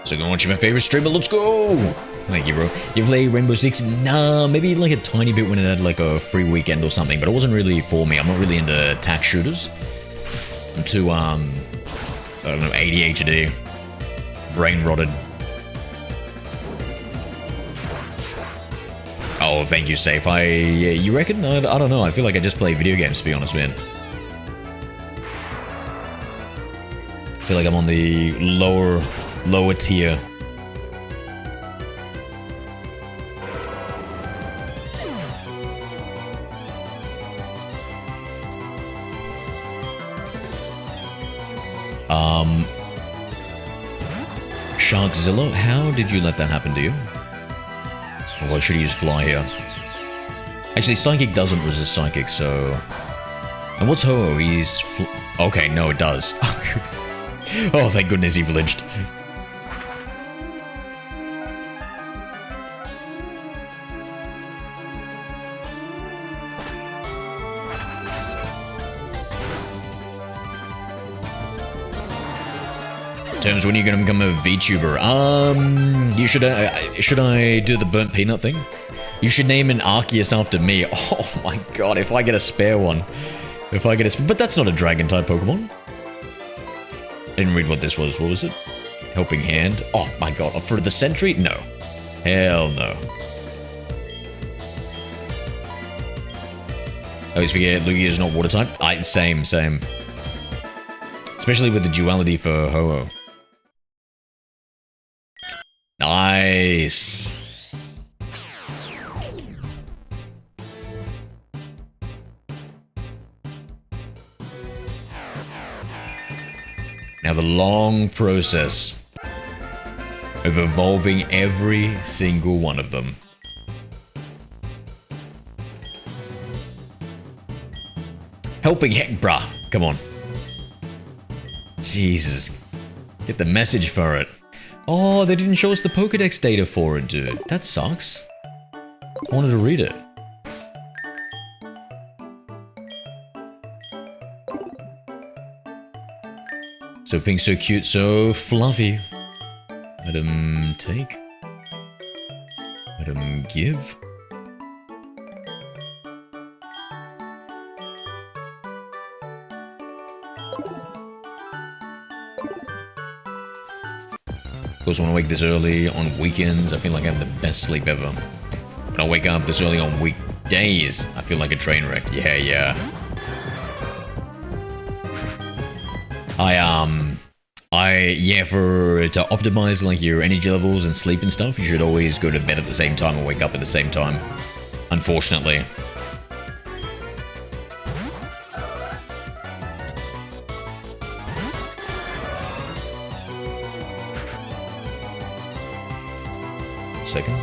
So go watch my favorite streamer, let's go! Thank you, bro. You play Rainbow Six? Nah, maybe like a tiny bit when it had like a free weekend or something, but it wasn't really for me. I'm not really into tac shooters. I'm too, I don't know, ADHD. Brain rotted. Oh, thank you, Safe. Yeah, you reckon? I don't know. I feel like I just play video games, to be honest, man. I feel like I'm on the lower tier. Sharkzilla, how did you let that happen to you? Well, I should use Fly here. Actually, Psychic doesn't resist Psychic, so... And what's Ho-Oh? He's... Okay, no, it does. Oh, thank goodness he flinched. Terms, when are you gonna become a VTuber? You should I do the burnt peanut thing? You should name an Arceus after me. Oh my god, if I get a spare one. But that's not a dragon type Pokemon. I didn't read what this was. What was it? Helping Hand? Oh my god, for the Sentry? No. Hell no. I always forget Lugia is not water type. Same. Especially with the duality for Ho-Oh. Nice. Now the long process of evolving every single one of them. Helping heck, bruh. Come on. Jesus. Get the message for it. Oh, they didn't show us the Pokédex data for it, dude. That sucks. I wanted to read it. So pink, so cute, so fluffy. Madam take. Madam give. Of course, when I wake this early on weekends, I feel like I have the best sleep ever. When I wake up this early on weekdays, I feel like a train wreck. Yeah. Yeah, to optimize like your energy levels and sleep and stuff, you should always go to bed at the same time and wake up at the same time. Unfortunately. Second.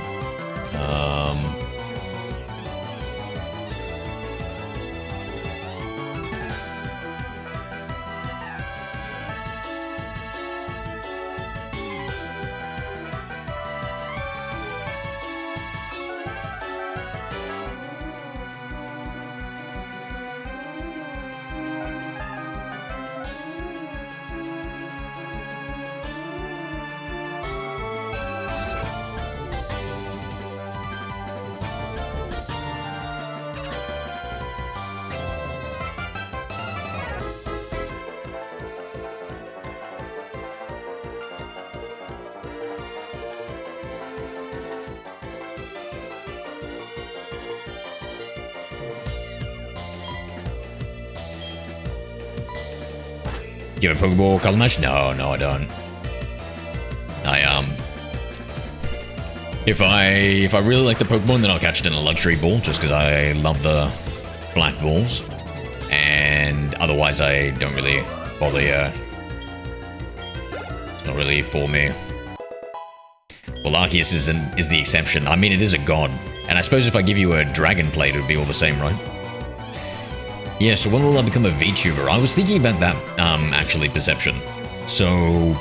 You have a Pokeball color match? No, I don't. If I really like the Pokemon, then I'll catch it in a luxury ball, just because I love the black balls. And otherwise, I don't really bother. It's not really for me. Well, Arceus is the exception. I mean, it is a god. And I suppose if I give you a dragon plate, it would be all the same, right? Yeah, so when will I become a VTuber? I was thinking about that, actually, Perception. So,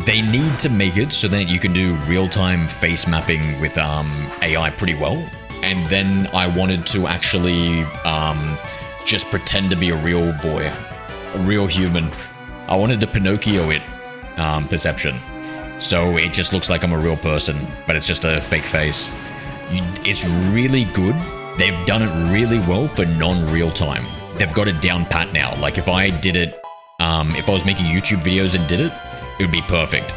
they need to make it so that you can do real-time face mapping with AI pretty well. And then I wanted to actually just pretend to be a real boy, a real human. I wanted to Pinocchio it, Perception. So it just looks like I'm a real person, but it's just a fake face. It's really good. They've done it really well for non-real time. They've got it down pat now. Like if I did it, if I was making YouTube videos and did it, it would be perfect.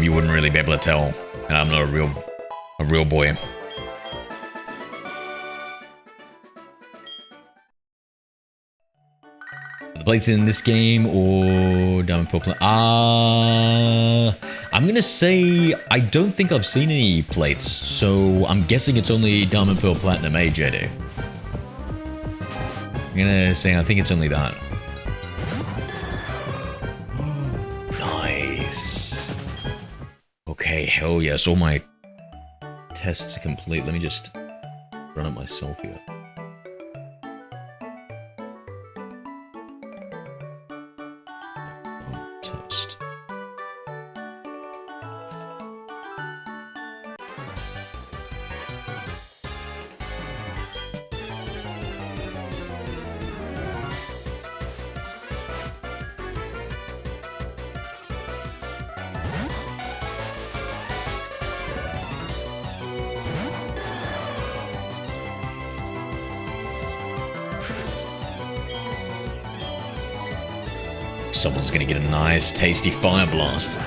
You wouldn't really be able to tell, and I'm not a real boy. The plates in this game or Diamond Pearl Platinum? I'm gonna say I don't think I've seen any plates, so I'm guessing it's only Diamond Pearl Platinum, JD? I'm gonna say I think it's only that. Nice. Okay, hell yes. All my tests are complete. Let me just run it myself here. Test. Someone's gonna get a nice, tasty fire blast.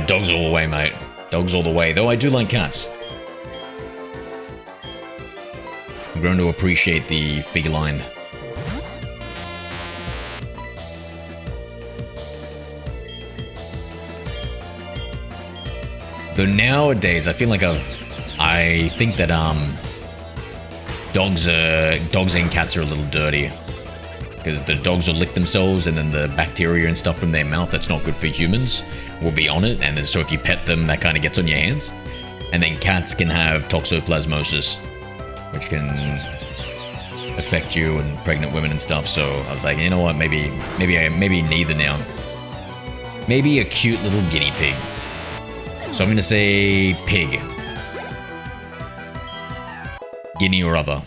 Dogs all the way, mate. Dogs all the way. Though I do like cats. I'm grown to appreciate the feline. Though nowadays, I feel like I think that dogs and cats are a little dirty. Because the dogs will lick themselves and then the bacteria and stuff from their mouth that's not good for humans will be on it. And then so if you pet them, that kind of gets on your hands. And then cats can have toxoplasmosis, which can affect you and pregnant women and stuff. So I was like, you know what, maybe neither now. Maybe a cute little guinea pig. So I'm going to say pig. Guinea or other.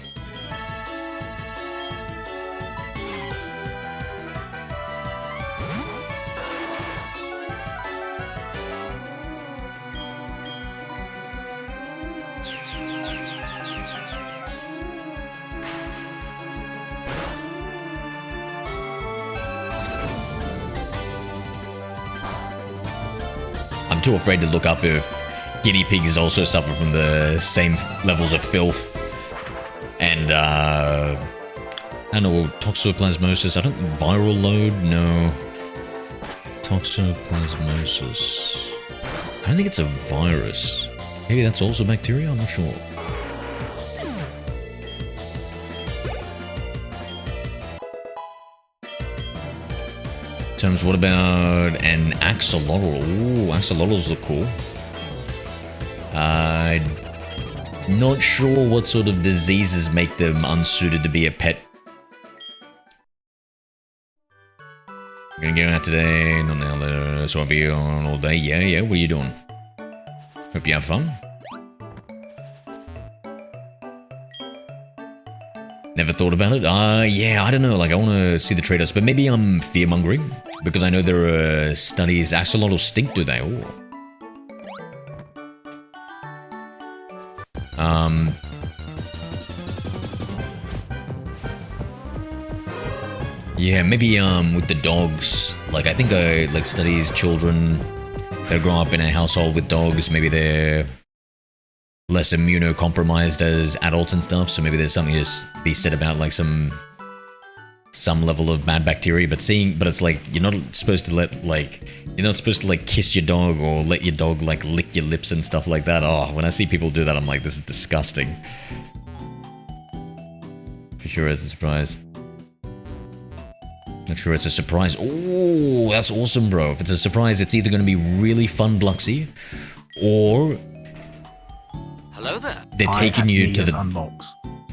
I'm too afraid to look up if guinea pigs also suffer from the same levels of filth. And, I don't know, toxoplasmosis, viral load? No. Toxoplasmosis. I don't think it's a virus. Maybe that's also bacteria? I'm not sure. Terms, what about an axolotl? Ooh, axolotls look cool. Not sure what sort of diseases make them unsuited to be a pet. I'm gonna go out today, not now, later, so I'll be on all day. Yeah, what are you doing? Hope you have fun. Never thought about it. Yeah, I don't know. Like, I want to see the trade-offs, but maybe I'm fear-mongering because I know there are studies. Axolotl stink, do they? Ooh. Yeah, maybe with the dogs. Like, I think like studies children that grow up in a household with dogs. Maybe they're less immunocompromised as adults and stuff, so maybe there's something to be said about like some level of bad bacteria, but it's like you're not supposed to like kiss your dog or let your dog like lick your lips and stuff like that. Oh, when I see people do that, I'm like, this is disgusting. For sure it's a surprise. Not sure it's a surprise. Oh, that's awesome, bro. If it's a surprise, it's either going to be really fun, Bluxy, or Hello there. they're taking you to the unbox.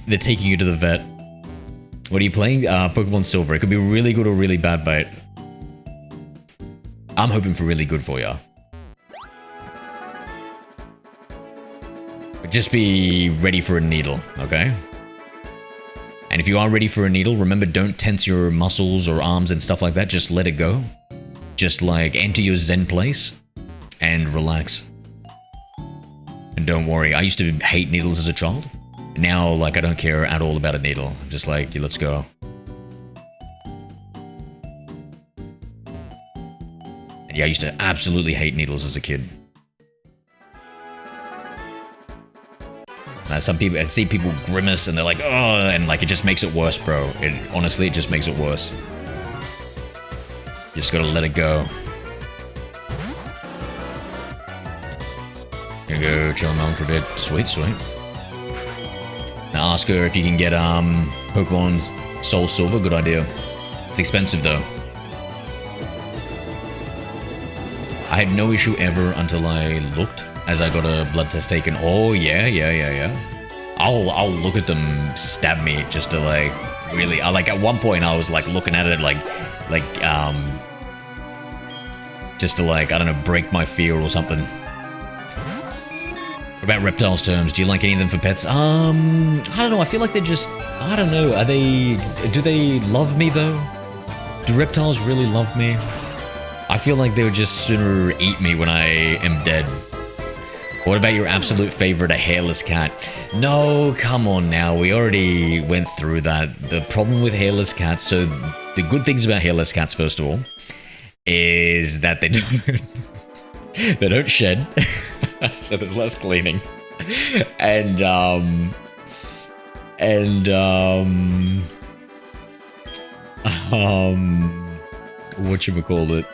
They're taking you to the vet. What are you playing? Pokemon Silver. It could be really good or really bad, bait. I'm hoping for really good for ya. But just be ready for a needle, okay? And if you are ready for a needle, remember, don't tense your muscles or arms and stuff like that. Just let it go. Just like enter your zen place and relax. And don't worry, I used to hate needles as a child. Now, like, I don't care at all about a needle. I'm just like, yeah, let's go. And yeah, I used to absolutely hate needles as a kid. Some people, I see people grimace and they're like, oh, and like, it just makes it worse, bro. Honestly, it just makes it worse. You just gotta let it go. Gonna go chill on for a bit. Sweet, sweet. Now ask her if you can get Pokemon Soul Silver. Good idea. It's expensive though. I had no issue ever until I looked as I got a blood test taken. Oh yeah. I'll look at them stab me just to like really. Like at one point I was like looking at it like just to like, I don't know, break my fear or something. What about reptiles terms? Do you like any of them for pets? I don't know. I feel like they're just, I don't know. Do they love me though? Do reptiles really love me? I feel like they would just sooner eat me when I am dead. What about your absolute favorite, a hairless cat? No, come on now. We already went through that. The problem with hairless cats, so the good things about hairless cats, first of all, is that they don't shed. So there's less cleaning. And whatchamacallit?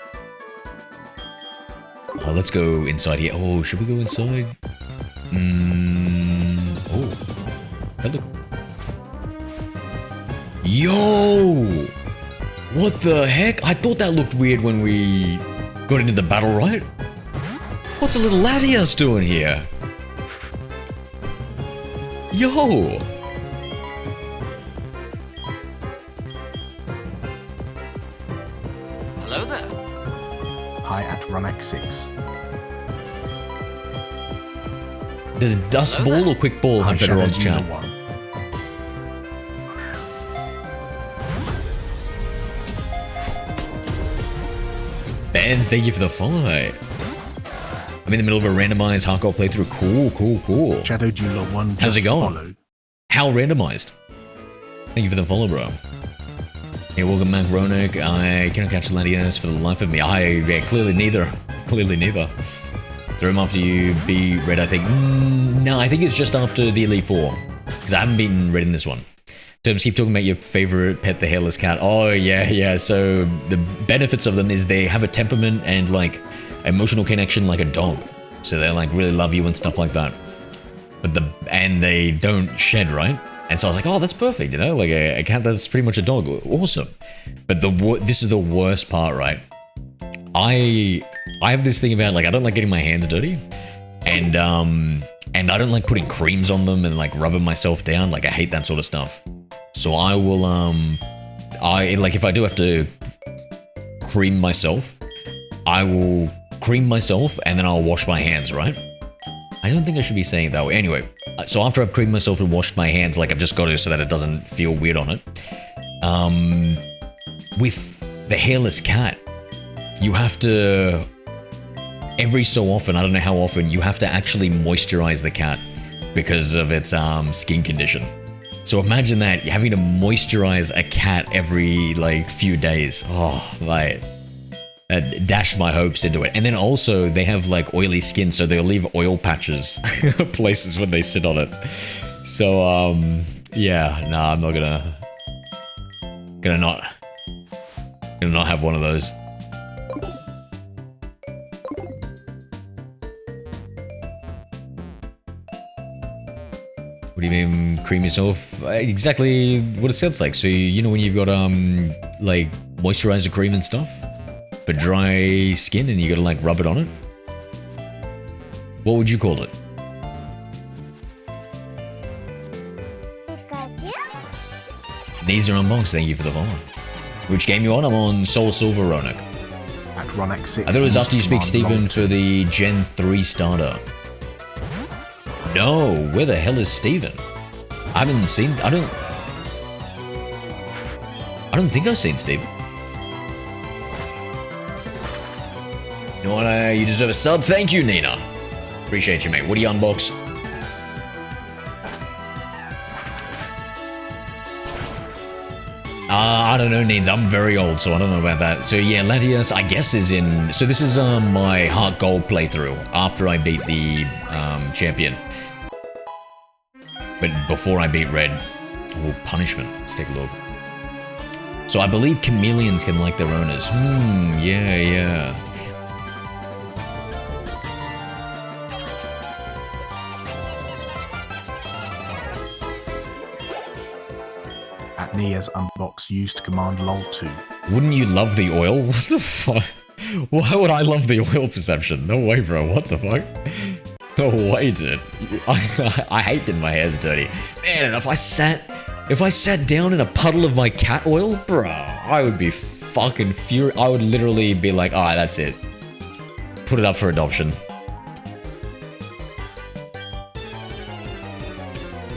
Oh, let's go inside here. Oh, should we go inside? Oh, that look. Yo! What the heck? I thought that looked weird when we got into the battle, right? What's a little Latias doing here? Yo! Hello there. Hi at RunX6. Does Dust Ball or Quick Ball have better odds, chat? Ben, thank you for the follow, mate. I'm in the middle of a randomized HeartGold playthrough. Cool. Shadow Dealer 1 How's it going? Followed. How randomized? Thank you for the follow, bro. Hey, welcome back, Ronak. I cannot catch the Latias for the life of me. Clearly neither. Throw him after you be red, I think. No, I think it's just after the Elite Four. Because I haven't been red in this one. Terms, keep talking about your favorite pet, the hairless cat. Oh, yeah. So the benefits of them is they have a temperament and like emotional connection like a dog. So they like really love you and stuff like that. And they don't shed, right? And so I was like, oh, that's perfect, you know? Like a cat that's pretty much a dog. Awesome. But this is the worst part, right? I have this thing about like, I don't like getting my hands dirty. And I don't like putting creams on them and like rubbing myself down. Like I hate that sort of stuff. So I will, if I do have to cream myself, I will cream myself and then I'll wash my hands, right? I don't think I should be saying it that way. Anyway, So after I've creamed myself and washed my hands, like I've just got to so that it doesn't feel weird on it. With the hairless cat, you have to, every so often, I don't know how often, you have to actually moisturize the cat because of its skin condition. So imagine that, you're having to moisturize a cat every like few days. Oh, like, that dashed my hopes into it. And then also they have like oily skin, so they'll leave oil patches places when they sit on it. So yeah, nah, I'm not gonna not have one of those. What do you mean, cream yourself? Exactly what it sounds like. So you know when you've got like moisturizer cream and stuff for dry skin, and you gotta like rub it on it. What would you call it? These are unboxed. Thank you for the follow. Which game you on? I'm on Soul Silver, Ronak. At Ronek6. I thought it was after you speak, Steven, for the Gen 3 starter. No, where the hell is Steven? I haven't seen. I don't think I've seen Steven. You know what? You deserve a sub. Thank you, Nina. Appreciate you, mate. What do you unbox? I don't know, Needs. I'm very old, so I don't know about that. So yeah, Latias, I guess, is in... So this is my HeartGold playthrough after I beat the champion. But before I beat Red. Oh, punishment. Let's take a look. So I believe chameleons can like their owners. Yeah. At Nia's unbox used command lol2. Wouldn't you love the oil? What the fuck? Why would I love the oil perception? No way, bro. What the fuck? No way, dude. I hate getting my hands dirty. Man, and if I sat down in a puddle of my cat oil, bro, I would be fucking furious. I would literally be like, alright, that's it. Put it up for adoption.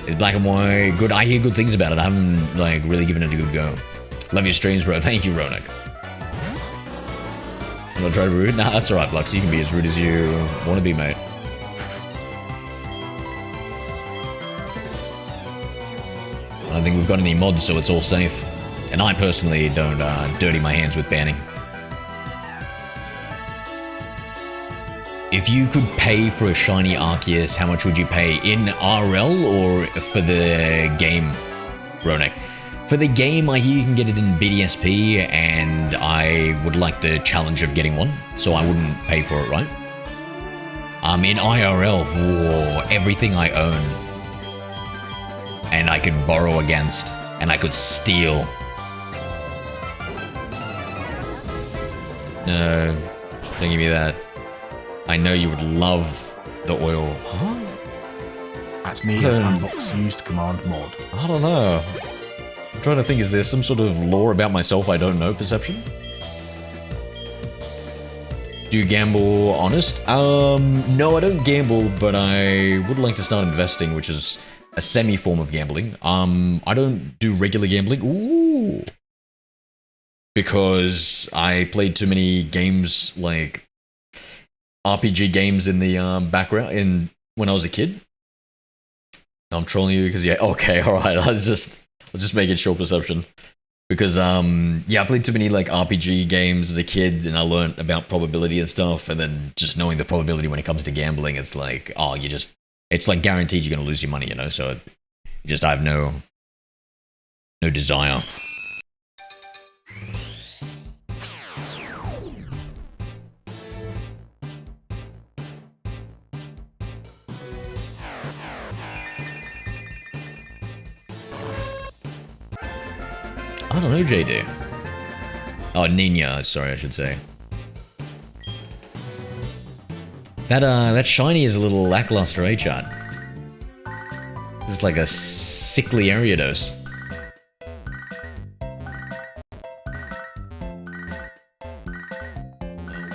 It's black and white. Good. I hear good things about it. I haven't like really given it a good go. Love your streams, bro. Thank you, Ronak. I'm not trying to be rude. Nah, that's alright, Blux. You can be as rude as you want to be, mate. I don't think we've got any mods, so it's all safe. And I personally don't dirty my hands with banning. If you could pay for a shiny Arceus, how much would you pay? In RL or for the game, Ronak? For the game, I hear you can get it in BDSP, and I would like the challenge of getting one, so I wouldn't pay for it, right? In IRL, whoa, everything I own, and I could borrow against, and I could steal. No, don't give me that. I know you would love the oil. Huh? At Nia's unbox used command mod. I don't know. I'm trying to think, is there some sort of lore about myself I don't know, perception? Do you gamble honest? No, I don't gamble, but I would like to start investing, which is a semi-form of gambling. I don't do regular gambling. Ooh. Because I played too many games, like RPG games in the background when I was a kid. I'm trolling you because yeah, okay, alright, I was just making sure, perception. Because yeah, I played too many like RPG games as a kid, and I learned about probability and stuff, and then just knowing the probability when it comes to gambling, it's like, oh, it's like guaranteed you're gonna lose your money, you know, so I have no desire. I don't know, JD. Oh, Nina, sorry, I should say. That shiny is a little lackluster, eh, chat? It's like a sickly Ariados.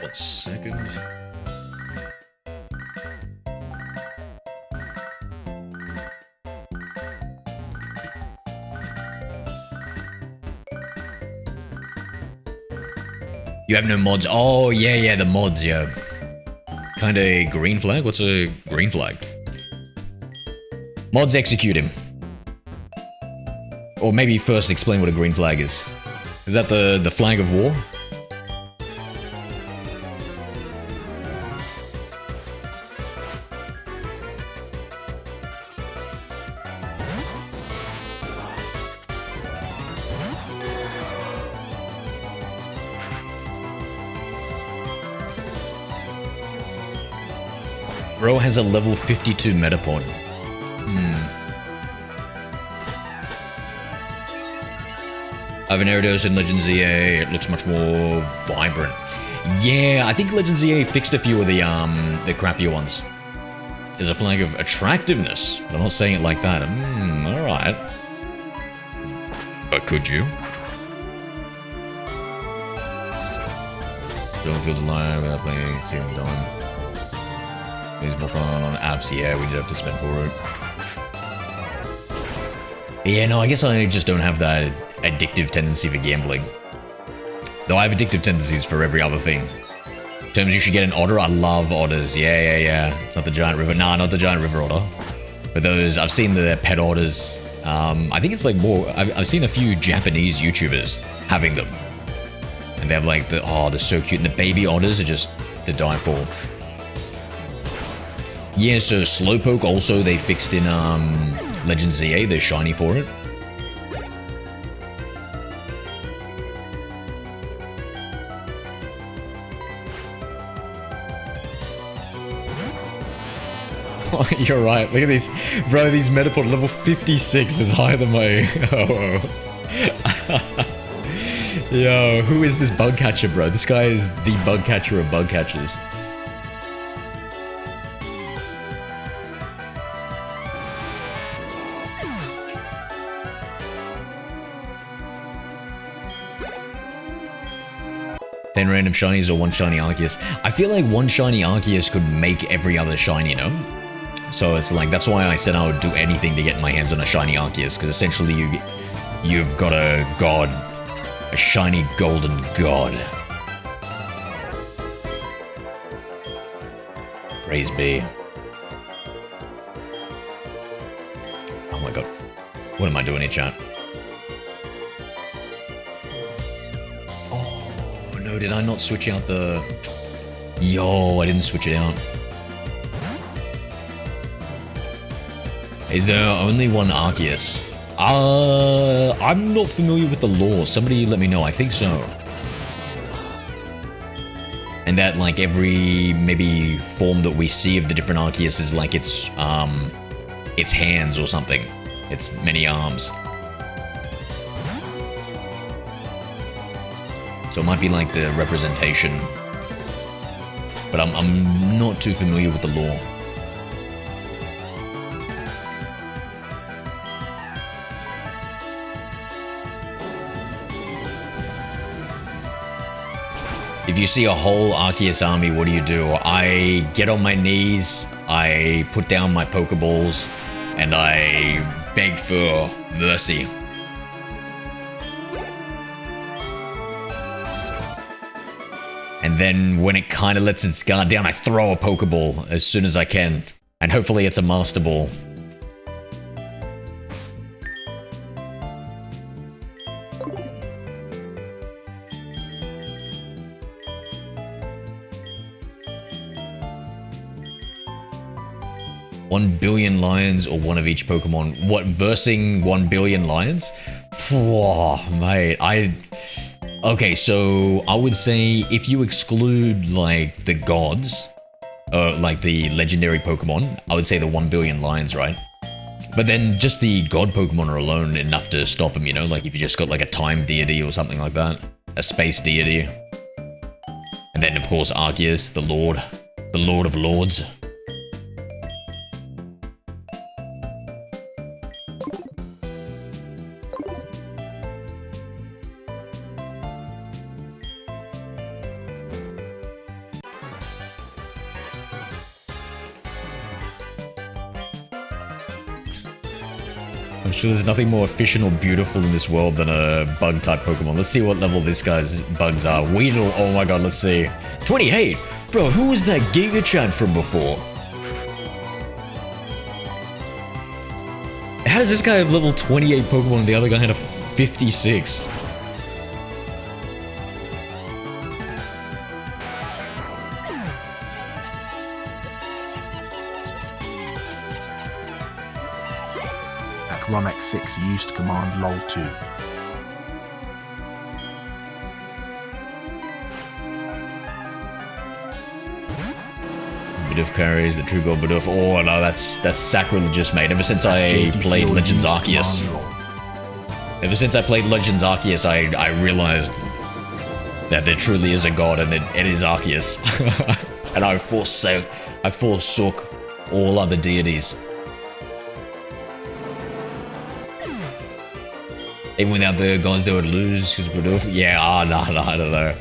One second. You have no mods. Oh, yeah, the mods, yeah. Kinda green flag? What's a green flag? Mods execute him. Or maybe first explain what a green flag is. Is that the flag of war? Bro has a level 52 Metapod. I have an Aridos in Legends EA. It looks much more vibrant. Yeah, I think Legends EA fixed a few of the crappier ones. There's a flag of attractiveness. But I'm not saying it like that. Alright. But could you? Don't feel the line without playing Steam Dawn. It's more fun on apps. Yeah, we did have to spend for it. Yeah, no, I guess I just don't have that addictive tendency for gambling. Though I have addictive tendencies for every other thing. In terms you should get an otter, I love otters. Yeah. Not the giant river. Nah, not the giant river otter. But those, I've seen the pet otters. I think it's like more, I've seen a few Japanese YouTubers having them. And they have like the, oh, they're so cute. And the baby otters are just to die for. Yeah, so Slowpoke also, they fixed in Legends ZA, they're shiny for it. Oh, you're right, look at these. Bro, these Metapod level 56 is higher than my... Oh. Yo, who is this bug catcher, bro? This guy is the bug catcher of bug catchers. Ten random shinies or one shiny Arceus. I feel like one shiny Arceus could make every other shiny, you know? So it's like, that's why I said I would do anything to get my hands on a shiny Arceus, because essentially you've got a god. A shiny golden god. Praise be. Oh my god. What am I doing here, chat? No, did I not switch out the... Yo, I didn't switch it out. Is there only one Arceus? I'm not familiar with the lore. Somebody let me know. I think so. And that, like, every, maybe, form that we see of the different Arceus is like its hands or something. Its many arms. So it might be like the representation, but I'm not too familiar with the lore. If you see a whole Arceus army, what do? I get on my knees, I put down my Pokeballs, and I beg for mercy. And then when it kind of lets its guard down, I throw a Pokeball as soon as I can. And hopefully it's a Master Ball. $1 billion lions or one of each Pokemon. What, versing 1 billion lions? Whoa, mate, okay, so I would say if you exclude, like, the gods, like the legendary Pokemon, I would say the 1 billion lions, right? But then just the god Pokemon are alone enough to stop them, you know? Like if you just got like a time deity or something like that. A space deity. And then, of course, Arceus, the Lord of Lords. I'm sure there's nothing more efficient or beautiful in this world than a bug-type Pokemon. Let's see what level this guy's bugs are. Weedle, oh my god, let's see. 28! Bro, who was that Giga-chan from before? How does this guy have level 28 Pokemon and the other guy had a 56? Ron X6 used command lol2. Bidoof carries the true gold Bidoof. Oh no, that's sacrilegious, mate. Ever since I played Legends Arceus. Ever since I played Legends Arceus, I realized that there truly is a god, and it is Arceus. And I forsook all other deities. Even without the gods, they would lose. Yeah, no, I don't know.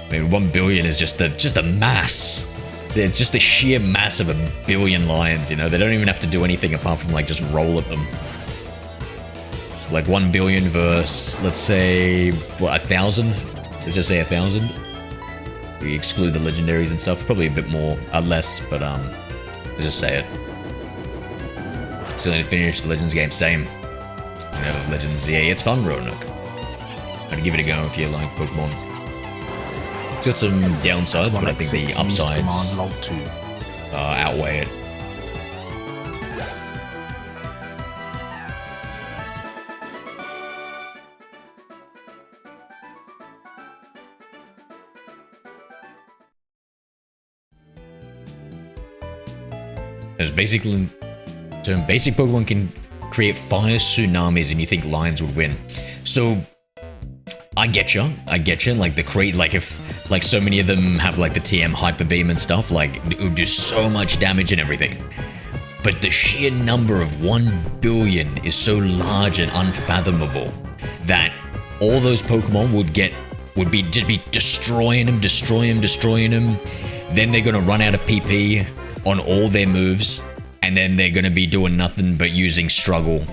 I mean, 1 billion is just a mass. It's just the sheer mass of a billion lions, you know? They don't even have to do anything apart from, like, just roll at them. So, like, 1 billion versus, let's say, what, 1,000? Let's just say 1,000. We exclude the legendaries and stuff. Probably a bit more, less, but, let's just say it. Still need to finish the Legends game, same. You know, Legends, yeah, it's fun, Roanoke. I'd give it a go if you like Pokemon. It's got some downsides, but I think the upsides outweigh it. There's basically, so basic Pokemon can create fire tsunamis, and you think lions would win. So I get you. Like if like so many of them have like the TM Hyper Beam and stuff, like it would do so much damage and everything. But the sheer number of 1 billion is so large and unfathomable that all those Pokemon would be destroying them. Then they're gonna run out of PP on all their moves, and then they're gonna be doing nothing but using Struggle.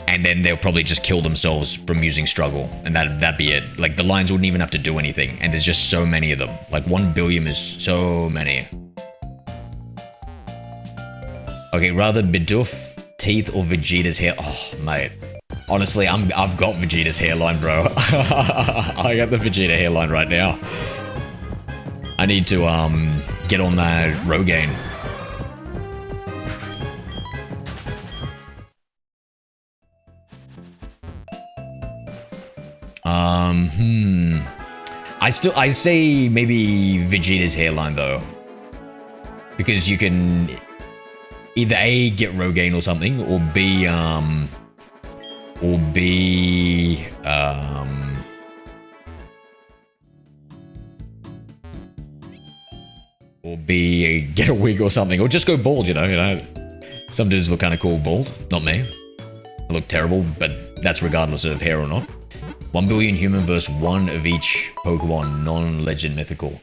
And then they'll probably just kill themselves from using Struggle, and that'd be it. Like, the lions wouldn't even have to do anything, and there's just so many of them. Like, 1 billion is so many. Okay, rather Bidoof teeth or Vegeta's hair. Oh, mate. Honestly, I've got Vegeta's hairline, bro. I got the Vegeta hairline right now. I need to get on that Rogaine. I say maybe Vegeta's hairline though, because you can either A, get Rogaine or something, or B, get a wig or something, or just go bald, you know. Some dudes look kind of cool bald, not me. I look terrible, but that's regardless of hair or not. 1 billion human versus 1 of each Pokemon, non-legend mythical.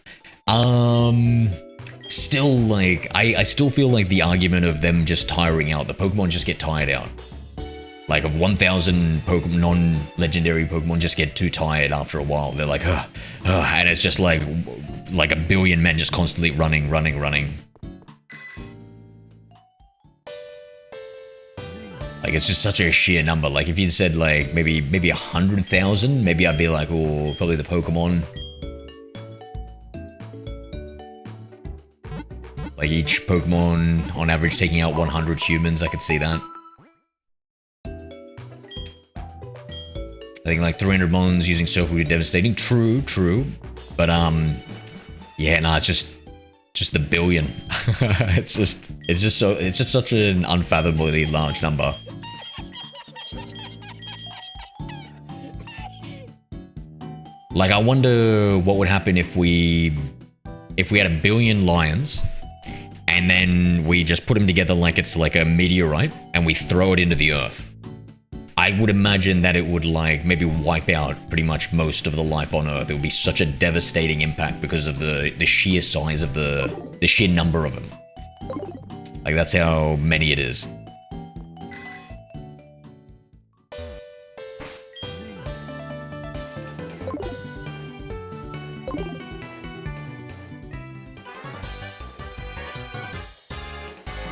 Still, like, I still feel like the argument of them just tiring out, the Pokemon just get tired out. Like, of 1,000 Pokemon, non-legendary Pokemon just get too tired after a while. They're like, and it's just like a billion men just constantly running. Like, it's just such a sheer number. Like, if you'd said, like, maybe 100,000, maybe I'd be like, oh, probably the Pokemon. Like, each Pokemon, on average, taking out 100 humans, I could see that. I think, like, 300 Mons using Surf would be devastating. True. But, yeah, nah, it's just the billion. it's just such an unfathomably large number. Like, I wonder what would happen if we had a billion lions, and then we just put them together like it's like a meteorite, and we throw it into the earth. I would imagine that it would, like, maybe wipe out pretty much most of the life on Earth. It would be such a devastating impact because of the sheer size of the sheer number of them. Like, that's how many it is.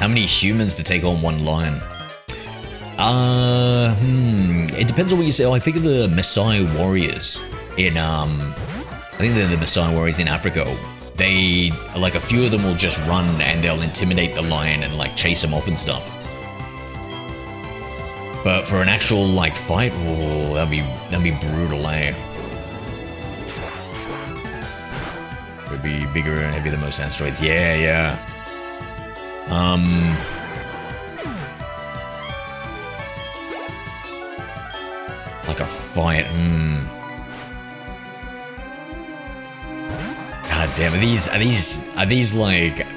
How many humans to take on one lion? It depends on what you say. Oh, I think of the Maasai warriors in, I think they're the Maasai warriors in Africa. They, like, a few of them will just run and they'll intimidate the lion and, like, chase him off and stuff. But for an actual, like, fight, oh, that'd be brutal, eh? Would be bigger and heavier than most asteroids. Yeah, yeah. Like a fight. God damn, are these like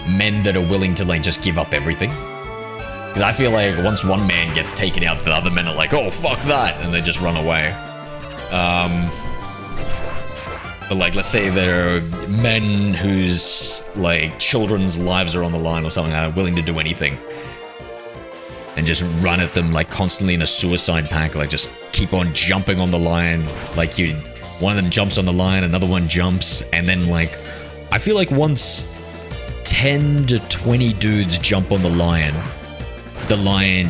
men that are willing to like just give up everything? Because I feel like once one man gets taken out, the other men are like, oh fuck that, and they just run away. But like, let's say there are men whose like children's lives are on the line or something, are willing to do anything. And just run at them like constantly in a suicide pack, like just keep on jumping on the lion. Like one of them jumps on the lion, another one jumps, and then like, I feel like once 10 to 20 dudes jump on the lion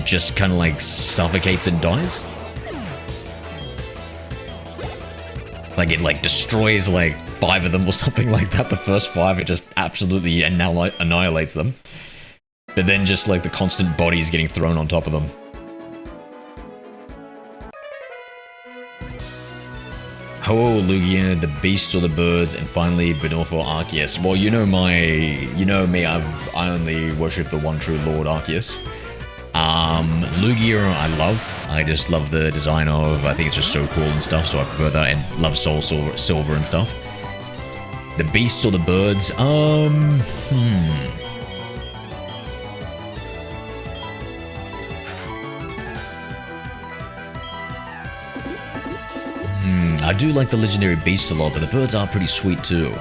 just kind of like suffocates and dies. Like it like destroys like 5 of them or something like that. The first 5, it just absolutely annihilates them. But then just like the constant bodies getting thrown on top of them. Oh, Lugia, the beasts or the birds, and finally Benortho Arceus. Well, you know me, I only worship the one true Lord Arceus. Lugia I just love the design of, I think it's just so cool and stuff, so I prefer that, and love Soul Silver and stuff. The beasts or the birds, I do like the legendary beasts a lot, but the birds are pretty sweet too.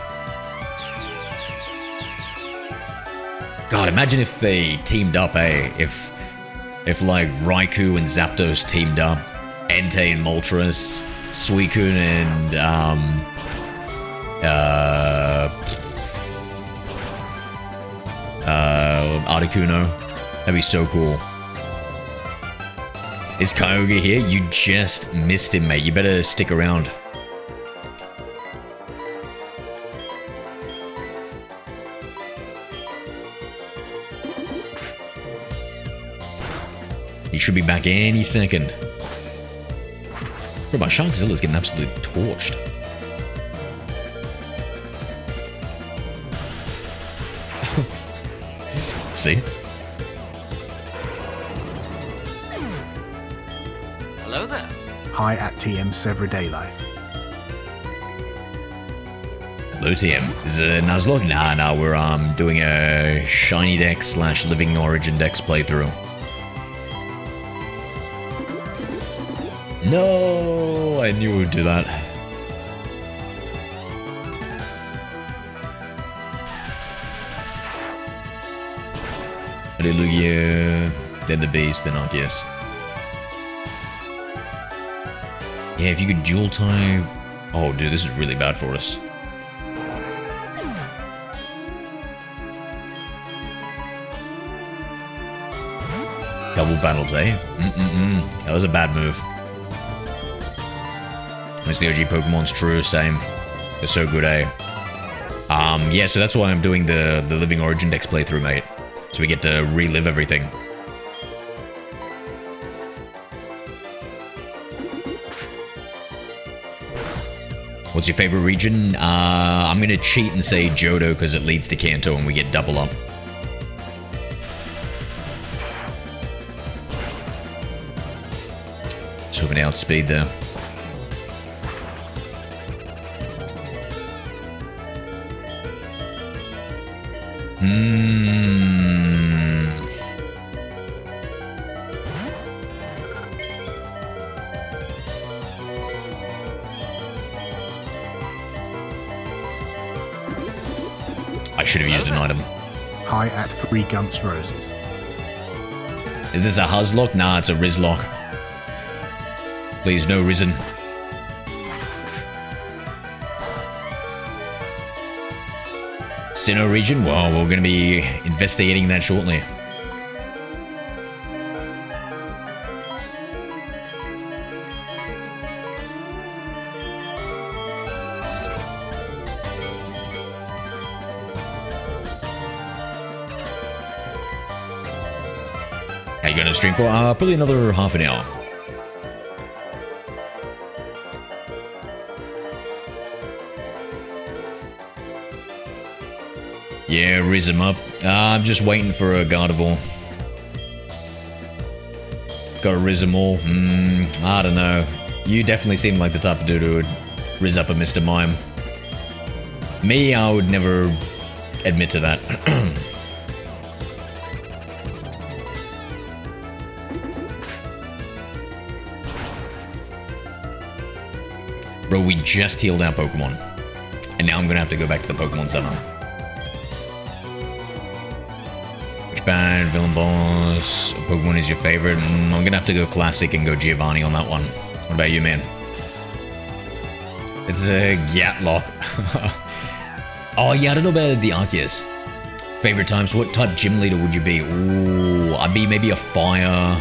God, imagine if they teamed up, eh? If like Raikou and Zapdos teamed up, Entei and Moltres, Suicune and Articuno. That'd be so cool. Is Kyogre here? You just missed him, mate. You better stick around. He should be back any second. Bro, my Sharkzilla's getting absolutely torched. See? Hello there. Hi at TM Everyday Life. Hello TM. Is it Nuzlocke? Nah, we're doing a Shiny Dex / Living Origin Dex playthrough. No, I knew we'd do that. Lugia, then the Beast, then Arceus. Yeah, if you could dual type... Oh, dude, this is really bad for us. Double battles, eh? That was a bad move. It's the OG Pokemon's true, same. They're so good, eh? Yeah, so that's why I'm doing the Living Origin Dex playthrough, mate. So we get to relive everything. What's your favorite region? I'm gonna cheat and say Johto because it leads to Kanto and we get double up. Just hoping to outspeed there. I should have used an item. Hi at 3 Gunts Roses. Is this a Huzlock? Nah, it's a Rizlock. Please, no Risen. Sinnoh region? Well, we're going to be investigating that shortly. you gonna stream for? Probably another half an hour. Yeah, riz him up. I'm just waiting for a Gardevoir. Gotta riz them all. I don't know. You definitely seem like the type of dude who would riz up a Mr. Mime. Me, I would never admit to that. Bro, we just healed our Pokemon. And now I'm gonna have to go back to the Pokemon Center. Which band, villain boss, Pokemon is your favorite? I'm gonna have to go classic and go Giovanni on that one. What about you, man? It's a Gatlock. Oh yeah, I don't know about the Arceus. Favorite types? What type gym leader would you be? Ooh, I'd be maybe a fire.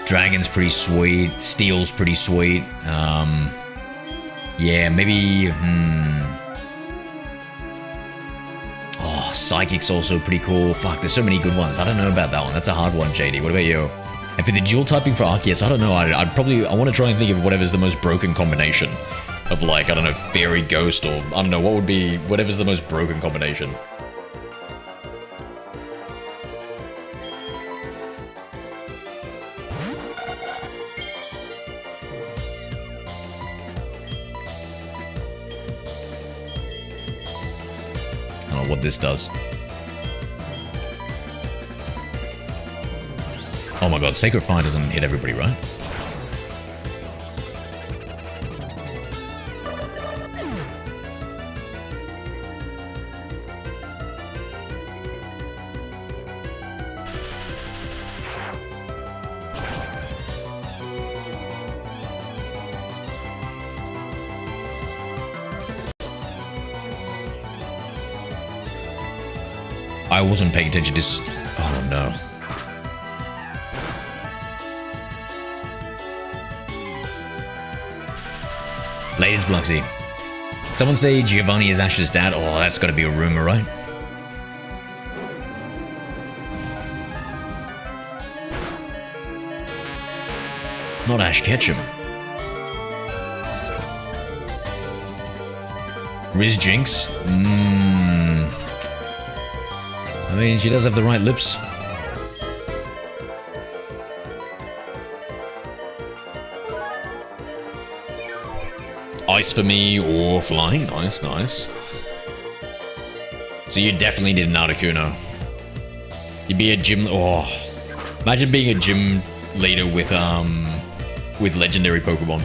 Dragon's pretty sweet. Steel's pretty sweet. Yeah, maybe. Oh, Psychic's also pretty cool. Fuck, there's so many good ones. I don't know about that one. That's a hard one, JD. What about you? And for the dual typing for Arceus, I don't know. I'd probably. I want to try and think of whatever's the most broken combination of, like, I don't know, Fairy Ghost, or I don't know, what would be whatever's the most broken combination. I don't know what this does. Oh my god, Sacred Fire doesn't hit everybody, right? I wasn't paying attention to oh no. Latest Bluxy. Someone say Giovanni is Ash's dad. Oh, that's gotta be a rumor, right? Not Ash Ketchum. Riz Jinx? I mean, she does have the right lips. Ice for me or flying. Nice, nice. So you definitely need an Articuno. You'd be a gym. Oh, imagine being a gym leader with legendary Pokemon.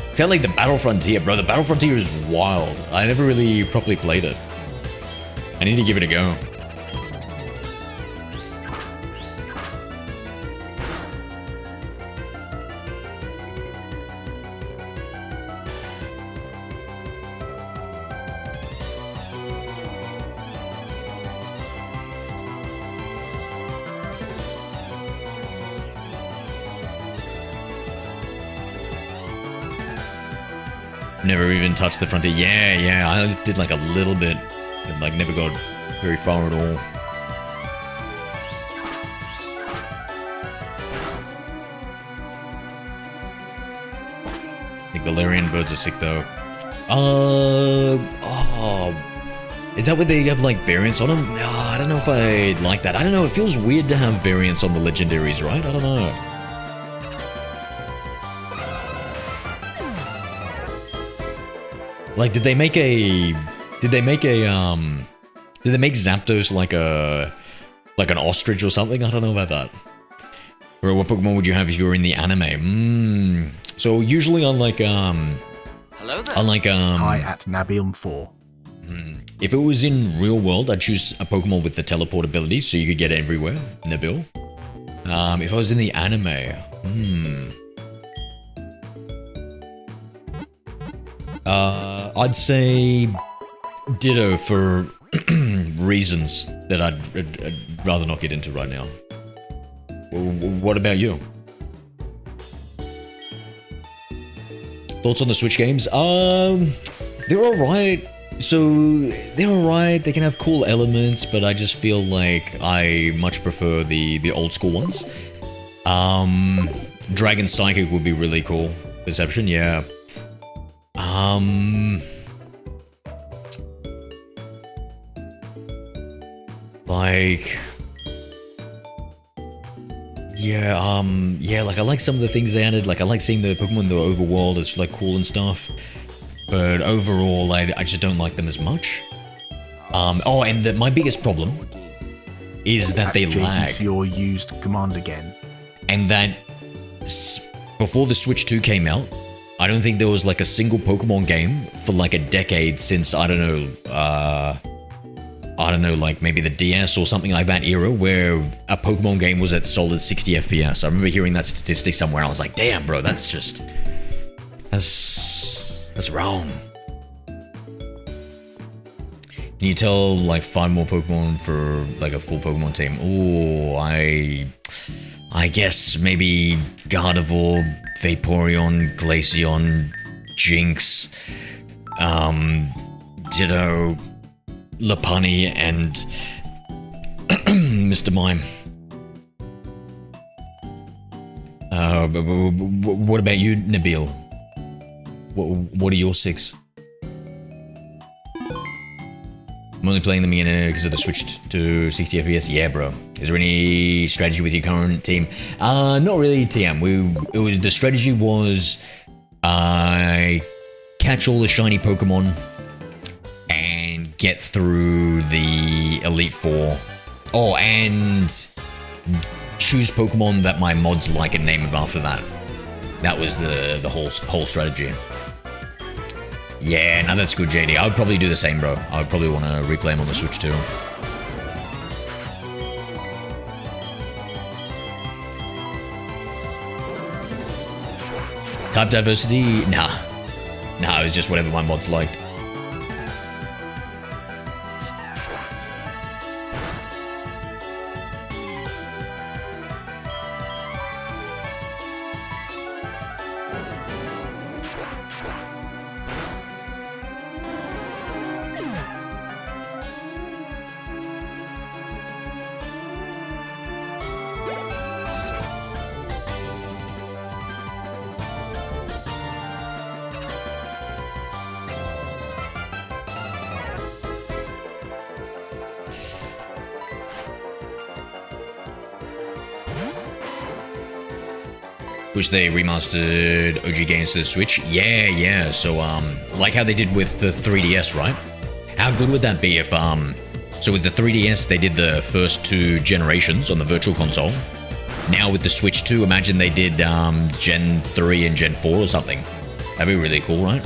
It's kind of like the Battle Frontier, bro. The Battle Frontier is wild. I never really properly played it. I need to give it a go. Never even touched the frontier. Yeah, I did like a little bit, but like never got very far at all. The Galarian birds are sick though. Is that what they have like variants on them? No, I don't know if I like that. I don't know, it feels weird to have variants on the legendaries, right? I don't know. Like, did they make Zapdos like an ostrich or something? I don't know about that. Or what Pokemon would you have if you were in the anime? So usually on like Hello there. Hi at Nabium4. If it was in real world, I'd choose a Pokemon with the teleport ability so you could get everywhere, Nabil. If I was in the anime, I'd say Ditto for reasons that I'd rather not get into right now. What about you? Thoughts on the Switch games? They're alright. So they're alright, they can have cool elements, but I just feel like I much prefer the old school ones. Dragon Psychic would be really cool. Perception, yeah. Like, yeah, like I like some of the things they added. Like I like seeing the Pokemon in the overworld. It's like cool and stuff. But overall, I just don't like them as much. Oh, and my biggest problem is that they lag. JDCR used command again. And that before the Switch 2 came out, I don't think there was like a single Pokemon game for like a decade since, I don't know, like maybe the DS or something like that era where a Pokemon game was at solid 60 FPS. I remember hearing that statistic somewhere. I was like, damn, bro, that's wrong. Can you tell like 5 more Pokemon for like a full Pokemon team? Ooh, I guess maybe Gardevoir, Vaporeon, Glaceon, Jinx, Ditto, Lopunny, and Mr. Mime. What about you, Nabil? What are your 6? I'm only playing them again because of the switch to 60 FPS. Yeah, bro. Is there any strategy with your current team? Not really, TM. The strategy was catch all the shiny Pokemon and get through the Elite Four. Oh, and choose Pokemon that my mods like and name them after that. That was the whole strategy. Yeah, no, that's good, JD. I would probably do the same, bro. I would probably want to replay them on the Switch too. Type diversity? Nah. Nah, it was just whatever my mods liked. Which they remastered OG games to the Switch. Yeah. So, like how they did with the 3DS, right? How good would that be if, so with the 3DS, they did the first 2 generations on the Virtual Console. Now with the Switch 2, imagine they did, Gen 3 and Gen 4 or something. That'd be really cool, right?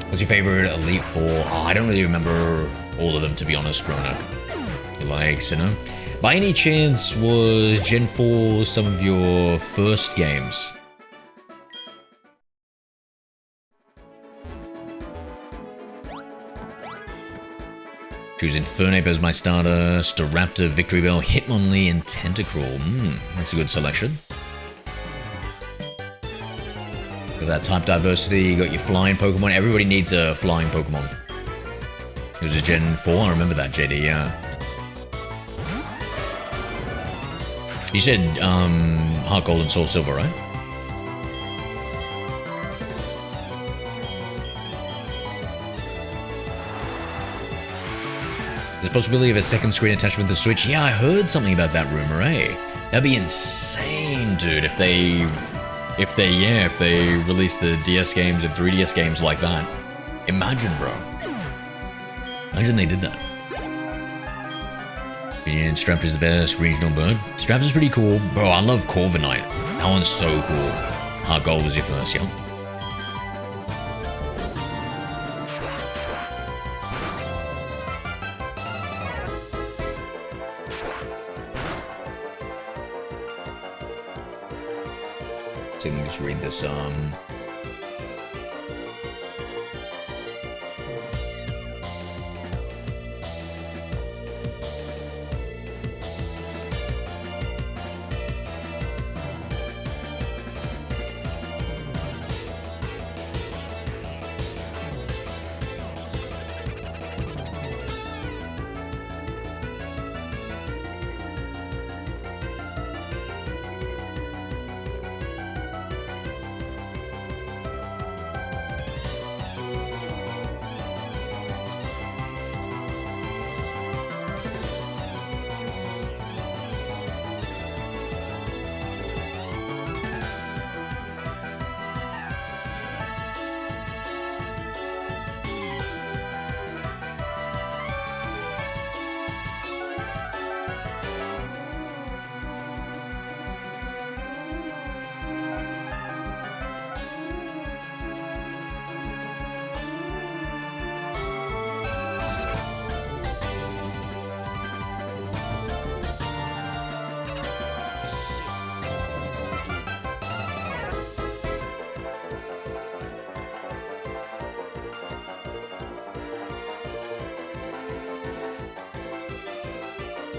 What's your favorite Elite Four? Oh, I don't really remember all of them, to be honest, growing up. Like, you know? By any chance, was Gen 4 some of your first games? Choose Infernape as my starter, Staraptor, Victory Bell, Hitmonlee, and Tentacruel. That's a good selection. Got that type diversity, you got your flying Pokemon. Everybody needs a flying Pokemon. It was a Gen 4, I remember that, JD, yeah. You said HeartGold and Soul Silver, right? There's a possibility of a second screen attachment to the Switch. Yeah, I heard something about that rumor, eh? That'd be insane, dude, if they release the DS games and 3DS games like that. Imagine, bro. Imagine they did that. Opinion, Straptor's the best regional bird. Straptor's pretty cool. Bro, I love Corviknight. That one's so cool. HeartGold was your first, yeah? So let me just read this,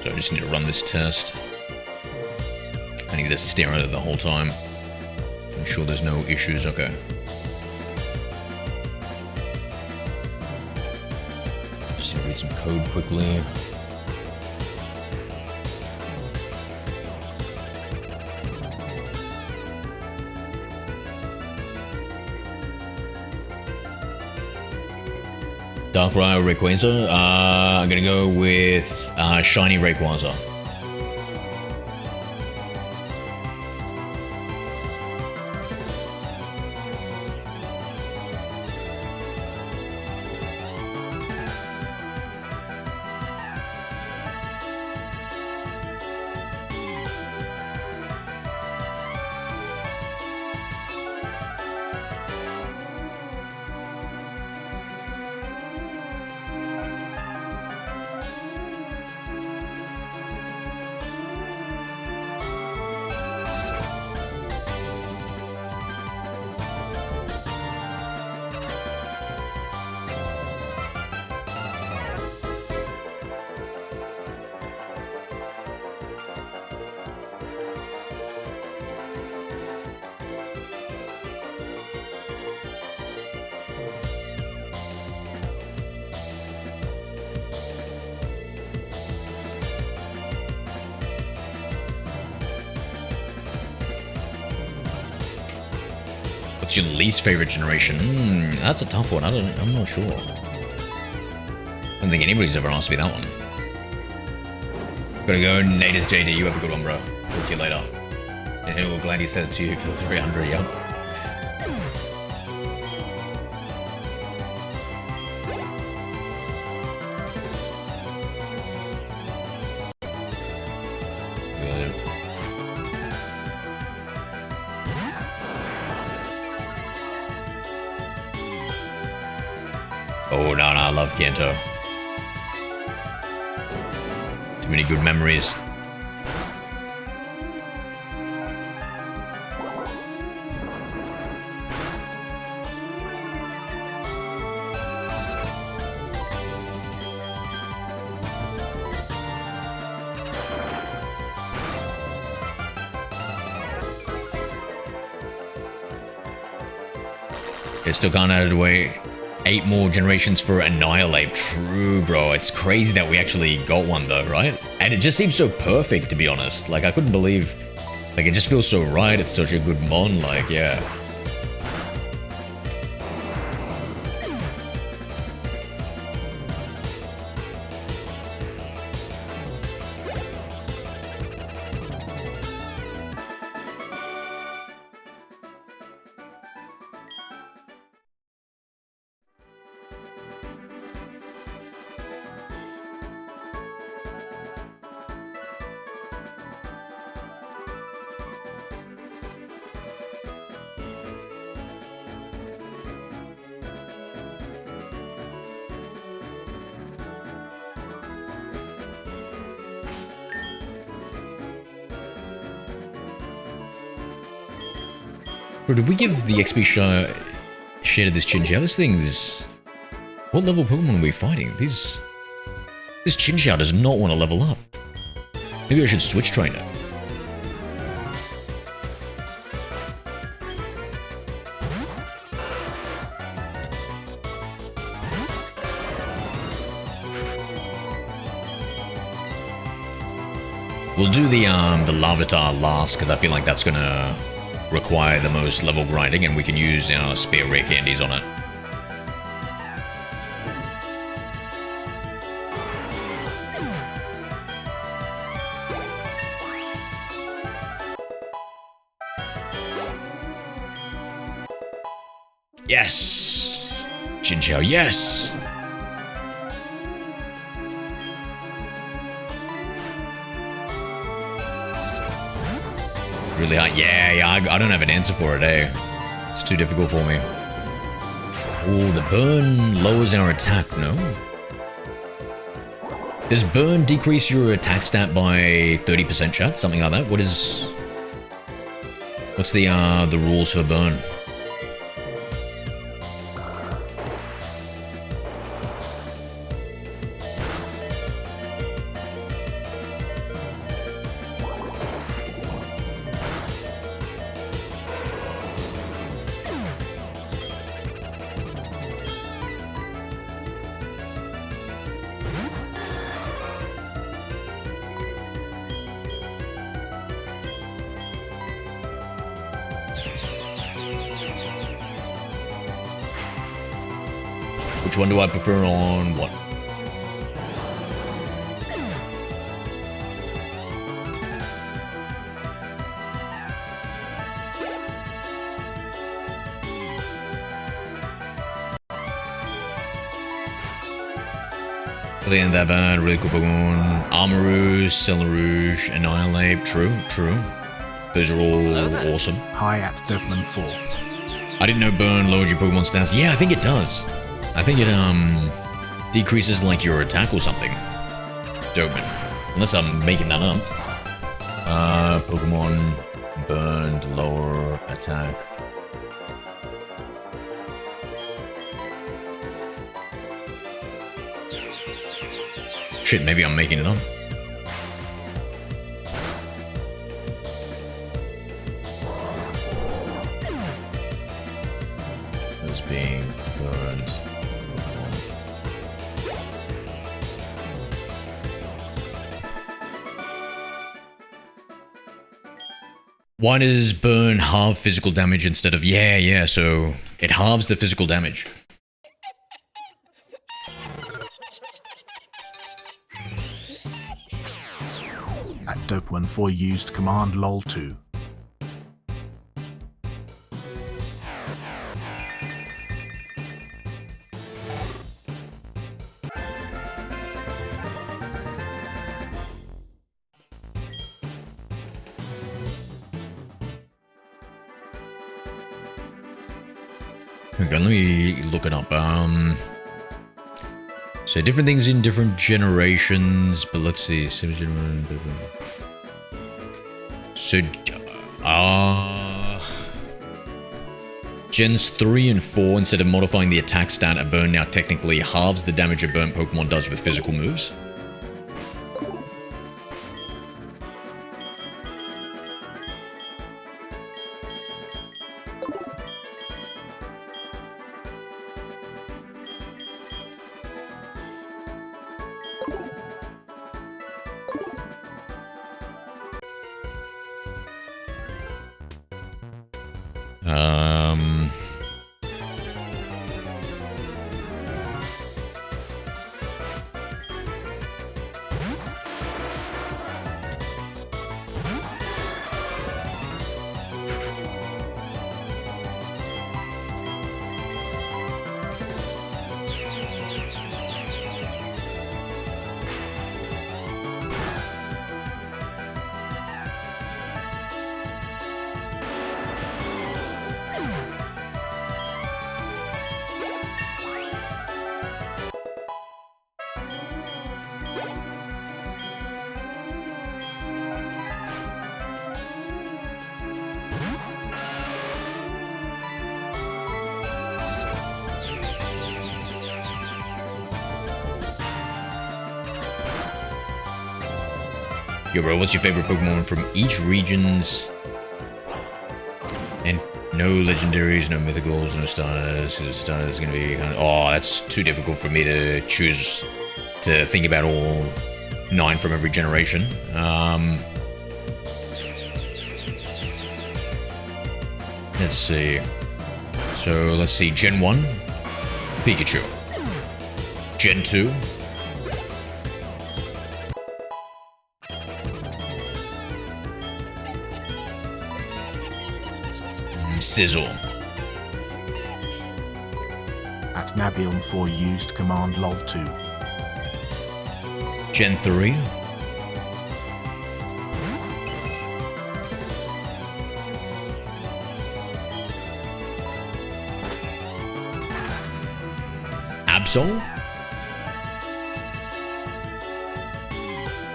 So I just need to run this test. I need to stare at it the whole time. I'm sure there's no issues. Okay. Just need to read some code quickly. Darkrai or Rayquaza? I'm gonna go with Shiny Rayquaza. What's your least favorite generation? That's a tough one. I'm not sure. I don't think anybody's ever asked me that one. Gotta go, Natus JD. You have a good one, bro. Talk to you later. And we're glad you said it to you for the 300, yeah. Oh, no, I love Kanto. Too many good memories. It still can't add away. 8 more generations for Annihilate. True, bro. It's crazy that we actually got one, though, right? And it just seems so perfect, to be honest. Like, I couldn't believe... Like, it just feels so right. It's such a good mon. Like, yeah. Bro, did we give the XP share to this Chinchou? This thing's... What level Pokemon are we fighting? This Chinchou does not want to level up. Maybe I should switch train it. We'll do the Larvitar last, because I feel like that's gonna require the most level grinding, and we can use our spare rare candies on it. Yes! Chinchou, yes! Really hard. Yeah, I don't have an answer for it, eh? It's too difficult for me. Oh, the burn lowers our attack, no? Does burn decrease your attack stat by 30%, chat? Something like that? What's the rules for burn? Which one do I prefer on what? Really ain't that bad. Really cool Pokemon. Armarouge, Celerouge, Annihilate. True. Those are all awesome. Hi at Dopman 4. I didn't know Burn lowered your Pokemon stats. Yeah, I think it does. I think it decreases like your attack or something. Dopman. Unless I'm making that up. Pokemon burned, lower attack. Shit, maybe I'm making it up. It's being burned. Why does burn halve physical damage instead of... Yeah, so it halves the physical damage. At Dopman 4 used command lol 2. Okay, let me look it up. So different things in different generations, but let's see. So, Gens 3 and 4, instead of modifying the attack stat, a burn now technically halves the damage a burnt Pokemon does with physical moves. Yo, bro, what's your favorite Pokemon from each region's? And no legendaries, no mythicals, no starters. Because starters is gonna be kind of... Oh, that's too difficult for me to choose to think about all 9 from every generation. Let's see. So let's see. Gen 1, Pikachu. Gen 2. Sizzle. At Nabilm 4 used command lol 2. Gen 3. Absol.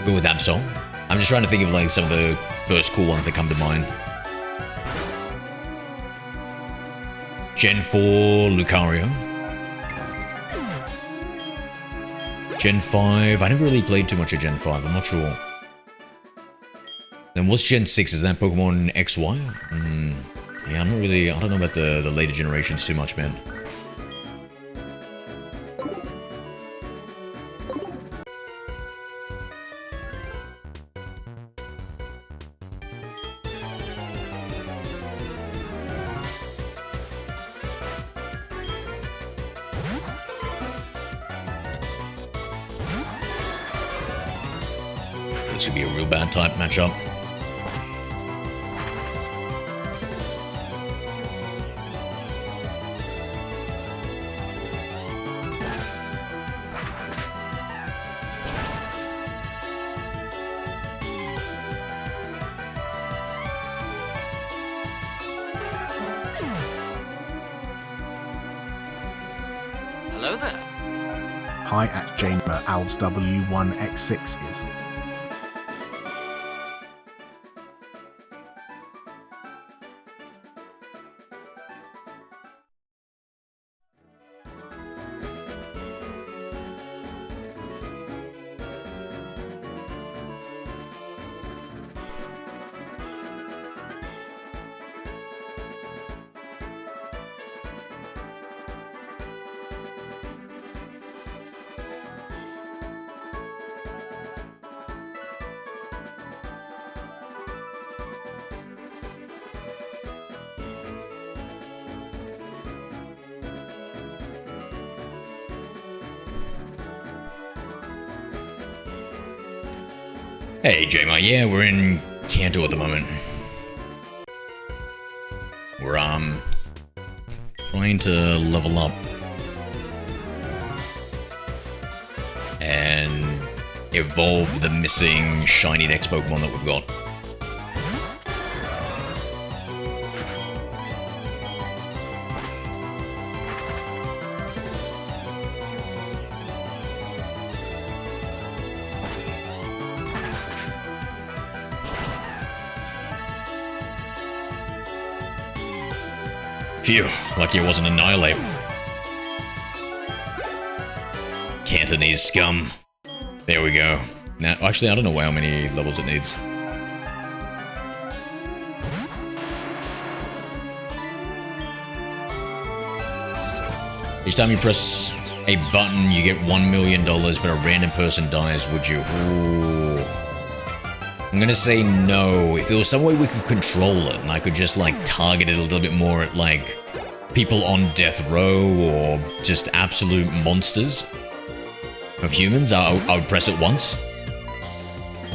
Go with Absol. I'm just trying to think of like some of the first cool ones that come to mind. Gen 4, Lucario. Gen 5, I never really played too much of Gen 5, I'm not sure. Then what's Gen 6, is that Pokemon XY? Yeah, I'm not really, I don't know about the later generations too much, man. this would be a real bad type matchup. Hello there. Hi at Jamer Alves W1X6 is. Hey, Jamer, yeah, we're in Kanto at the moment. We're, trying to level up. And evolve the missing shiny Dex Pokemon that we've got. Phew, lucky it wasn't Annihilate. Cantonese scum. There we go. Now, actually, I don't know how many levels it needs. Each time you press a button, you get $1 million, but a random person dies, would you? Ooh. I'm gonna say no. If there was some way we could control it, and I could just, like, target it a little bit more at, like, people on death row, or just absolute monsters of humans, I would press it once.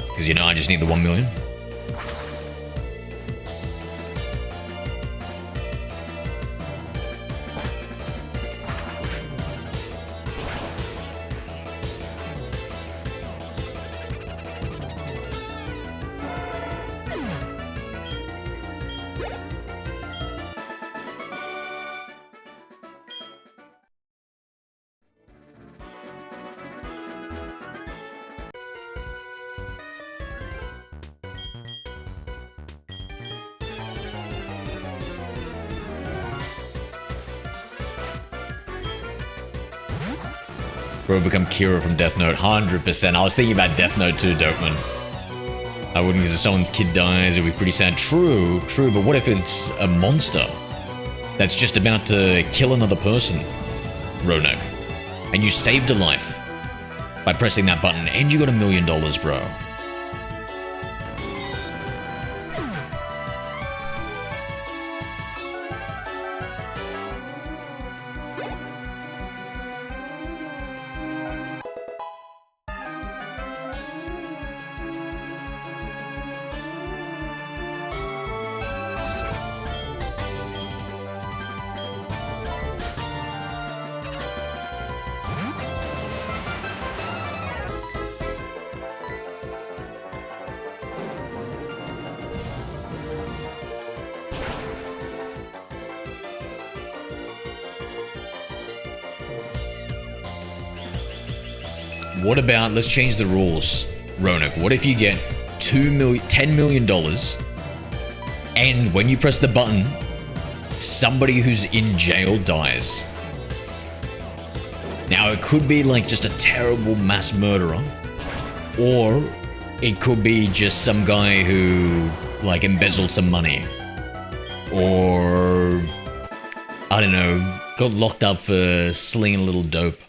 Because, you know, I just need the 1 million. Bro, become Kira from Death Note, 100%. I was thinking about Death Note too, Dopeman. I wouldn't, because if someone's kid dies, it would be pretty sad. True, but what if it's a monster that's just about to kill another person, Ronak, and you saved a life by pressing that button, and you got $1 million, bro. What about, let's change the rules, Ronak. What if you get $10 million, and when you press the button, somebody who's in jail dies? Now, it could be like just a terrible mass murderer, or it could be just some guy who, like, embezzled some money, or, I don't know, got locked up for slinging a little dope.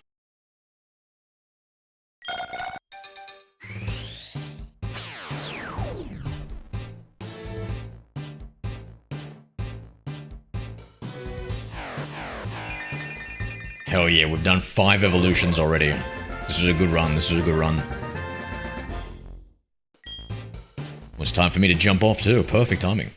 Hell yeah, we've done 5 evolutions already. This is a good run, this is a good run. was time for me to jump off too. Perfect timing.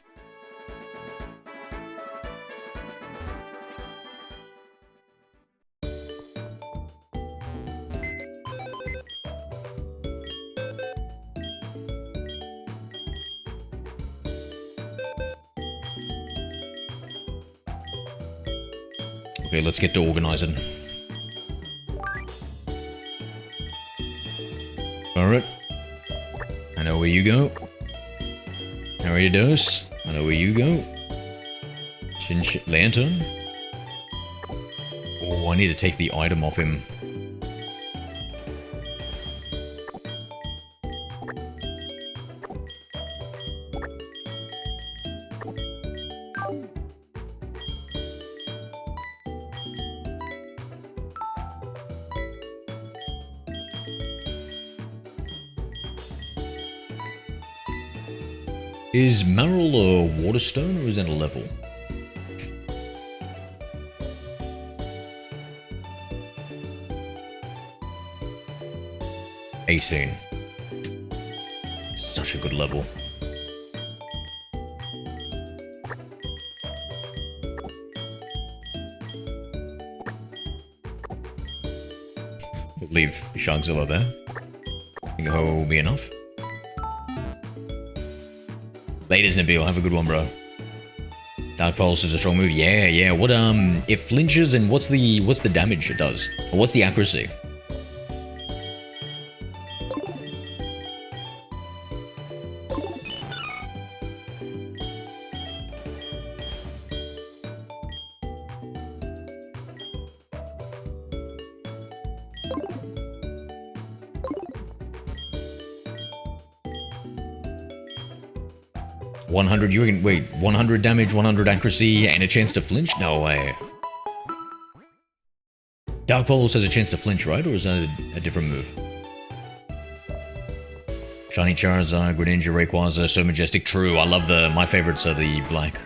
Okay, let's get to organizing. Alright. I know where you go. How are you, Dose? I know where you go. Lantern? Oh, I need to take the item off him. Is Maril a Waterstone or is that a level? $18. Such a good level. We'll leave Shogzilla there. Think that will be enough. Laters, Nabil, have a good one, bro. Dark Pulse is a strong move. Yeah. What it flinches and what's the damage it does? Or what's the accuracy? You can wait, 100 damage, 100 accuracy, and a chance to flinch? No way. Dark Pulse has a chance to flinch, right? Or is that a different move? Shiny Charizard, Greninja, Rayquaza, so majestic. True, I love my favorites are the black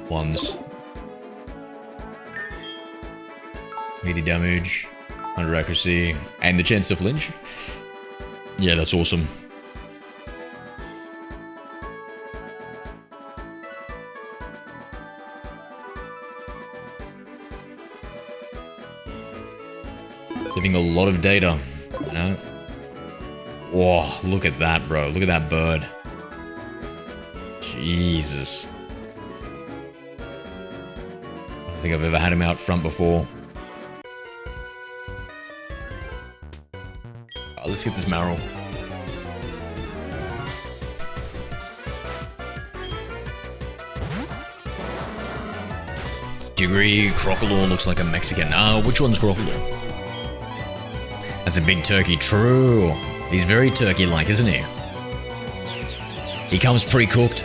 ones. 80 damage, 100 accuracy, and the chance to flinch? Yeah, that's awesome. Saving a lot of data, you know? Whoa, look at that, bro. Look at that bird. Jesus. I don't think I've ever had him out front before. Oh, let's get this Maril. Degree, Crocodile looks like a Mexican. Which one's Crocodile? That's a big turkey. True. He's very turkey-like, isn't he? He comes pre-cooked.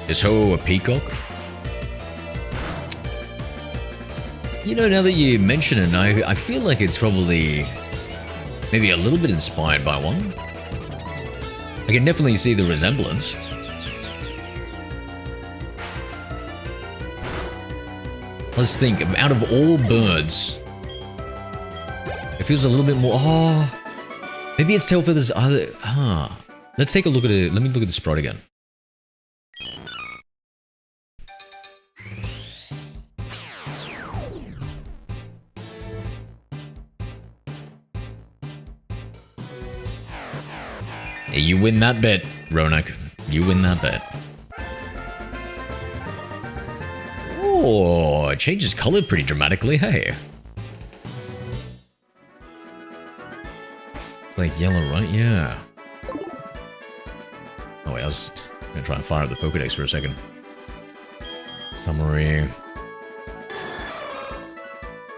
Is Ho a peacock? You know, now that you mention it, I feel like it's probably maybe a little bit inspired by one. I can definitely see the resemblance. Let's think, out of all birds, it feels a little bit more, maybe it's tail feathers other, Let's take a look at it, let me look at the sprite again. Hey, you win that bet, Ronak. You win that bet. Oh, it changes color pretty dramatically, hey. Flake yellow, right? Yeah. Oh wait, I was gonna try and fire up the Pokedex for a second. Summary.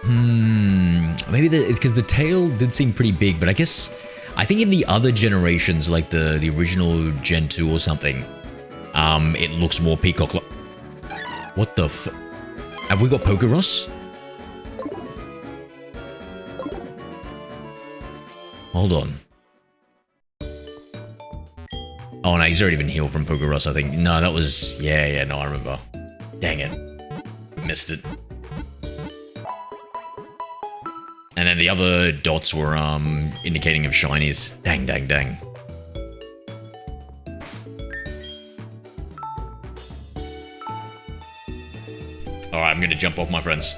Maybe because the tail did seem pretty big, but I think in the other generations, like the original Gen 2 or something, it looks more peacock-like. What the f... Have we got Pokeross? Hold on. Oh no, he's already been healed from Pokeross, I think. No, that was... Yeah, no, I remember. Dang it. Missed it. And then the other dots were indicating of shinies. Dang. Alright, I'm gonna jump off, my friends.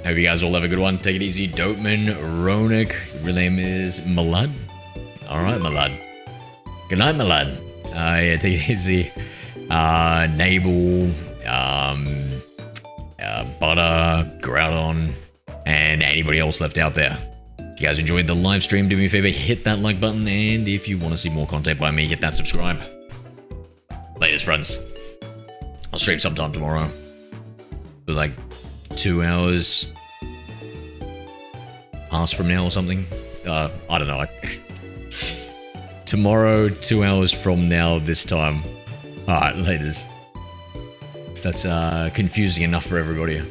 Hope you guys all have a good one. Take it easy. Dopeman, Ronak. Your real name is Malad? Alright, Malad. Good night, Malad. Yeah, take it easy. Nabel, Butter, Groudon, and anybody else left out there. If you guys enjoyed the live stream, do me a favor, hit that like button, and if you want to see more content by me, hit that subscribe. Latest, friends. I'll stream sometime tomorrow. For like 2 hours past from now or something. I don't know. Tomorrow, 2 hours from now this time. Alright, laters. If that's confusing enough for everybody.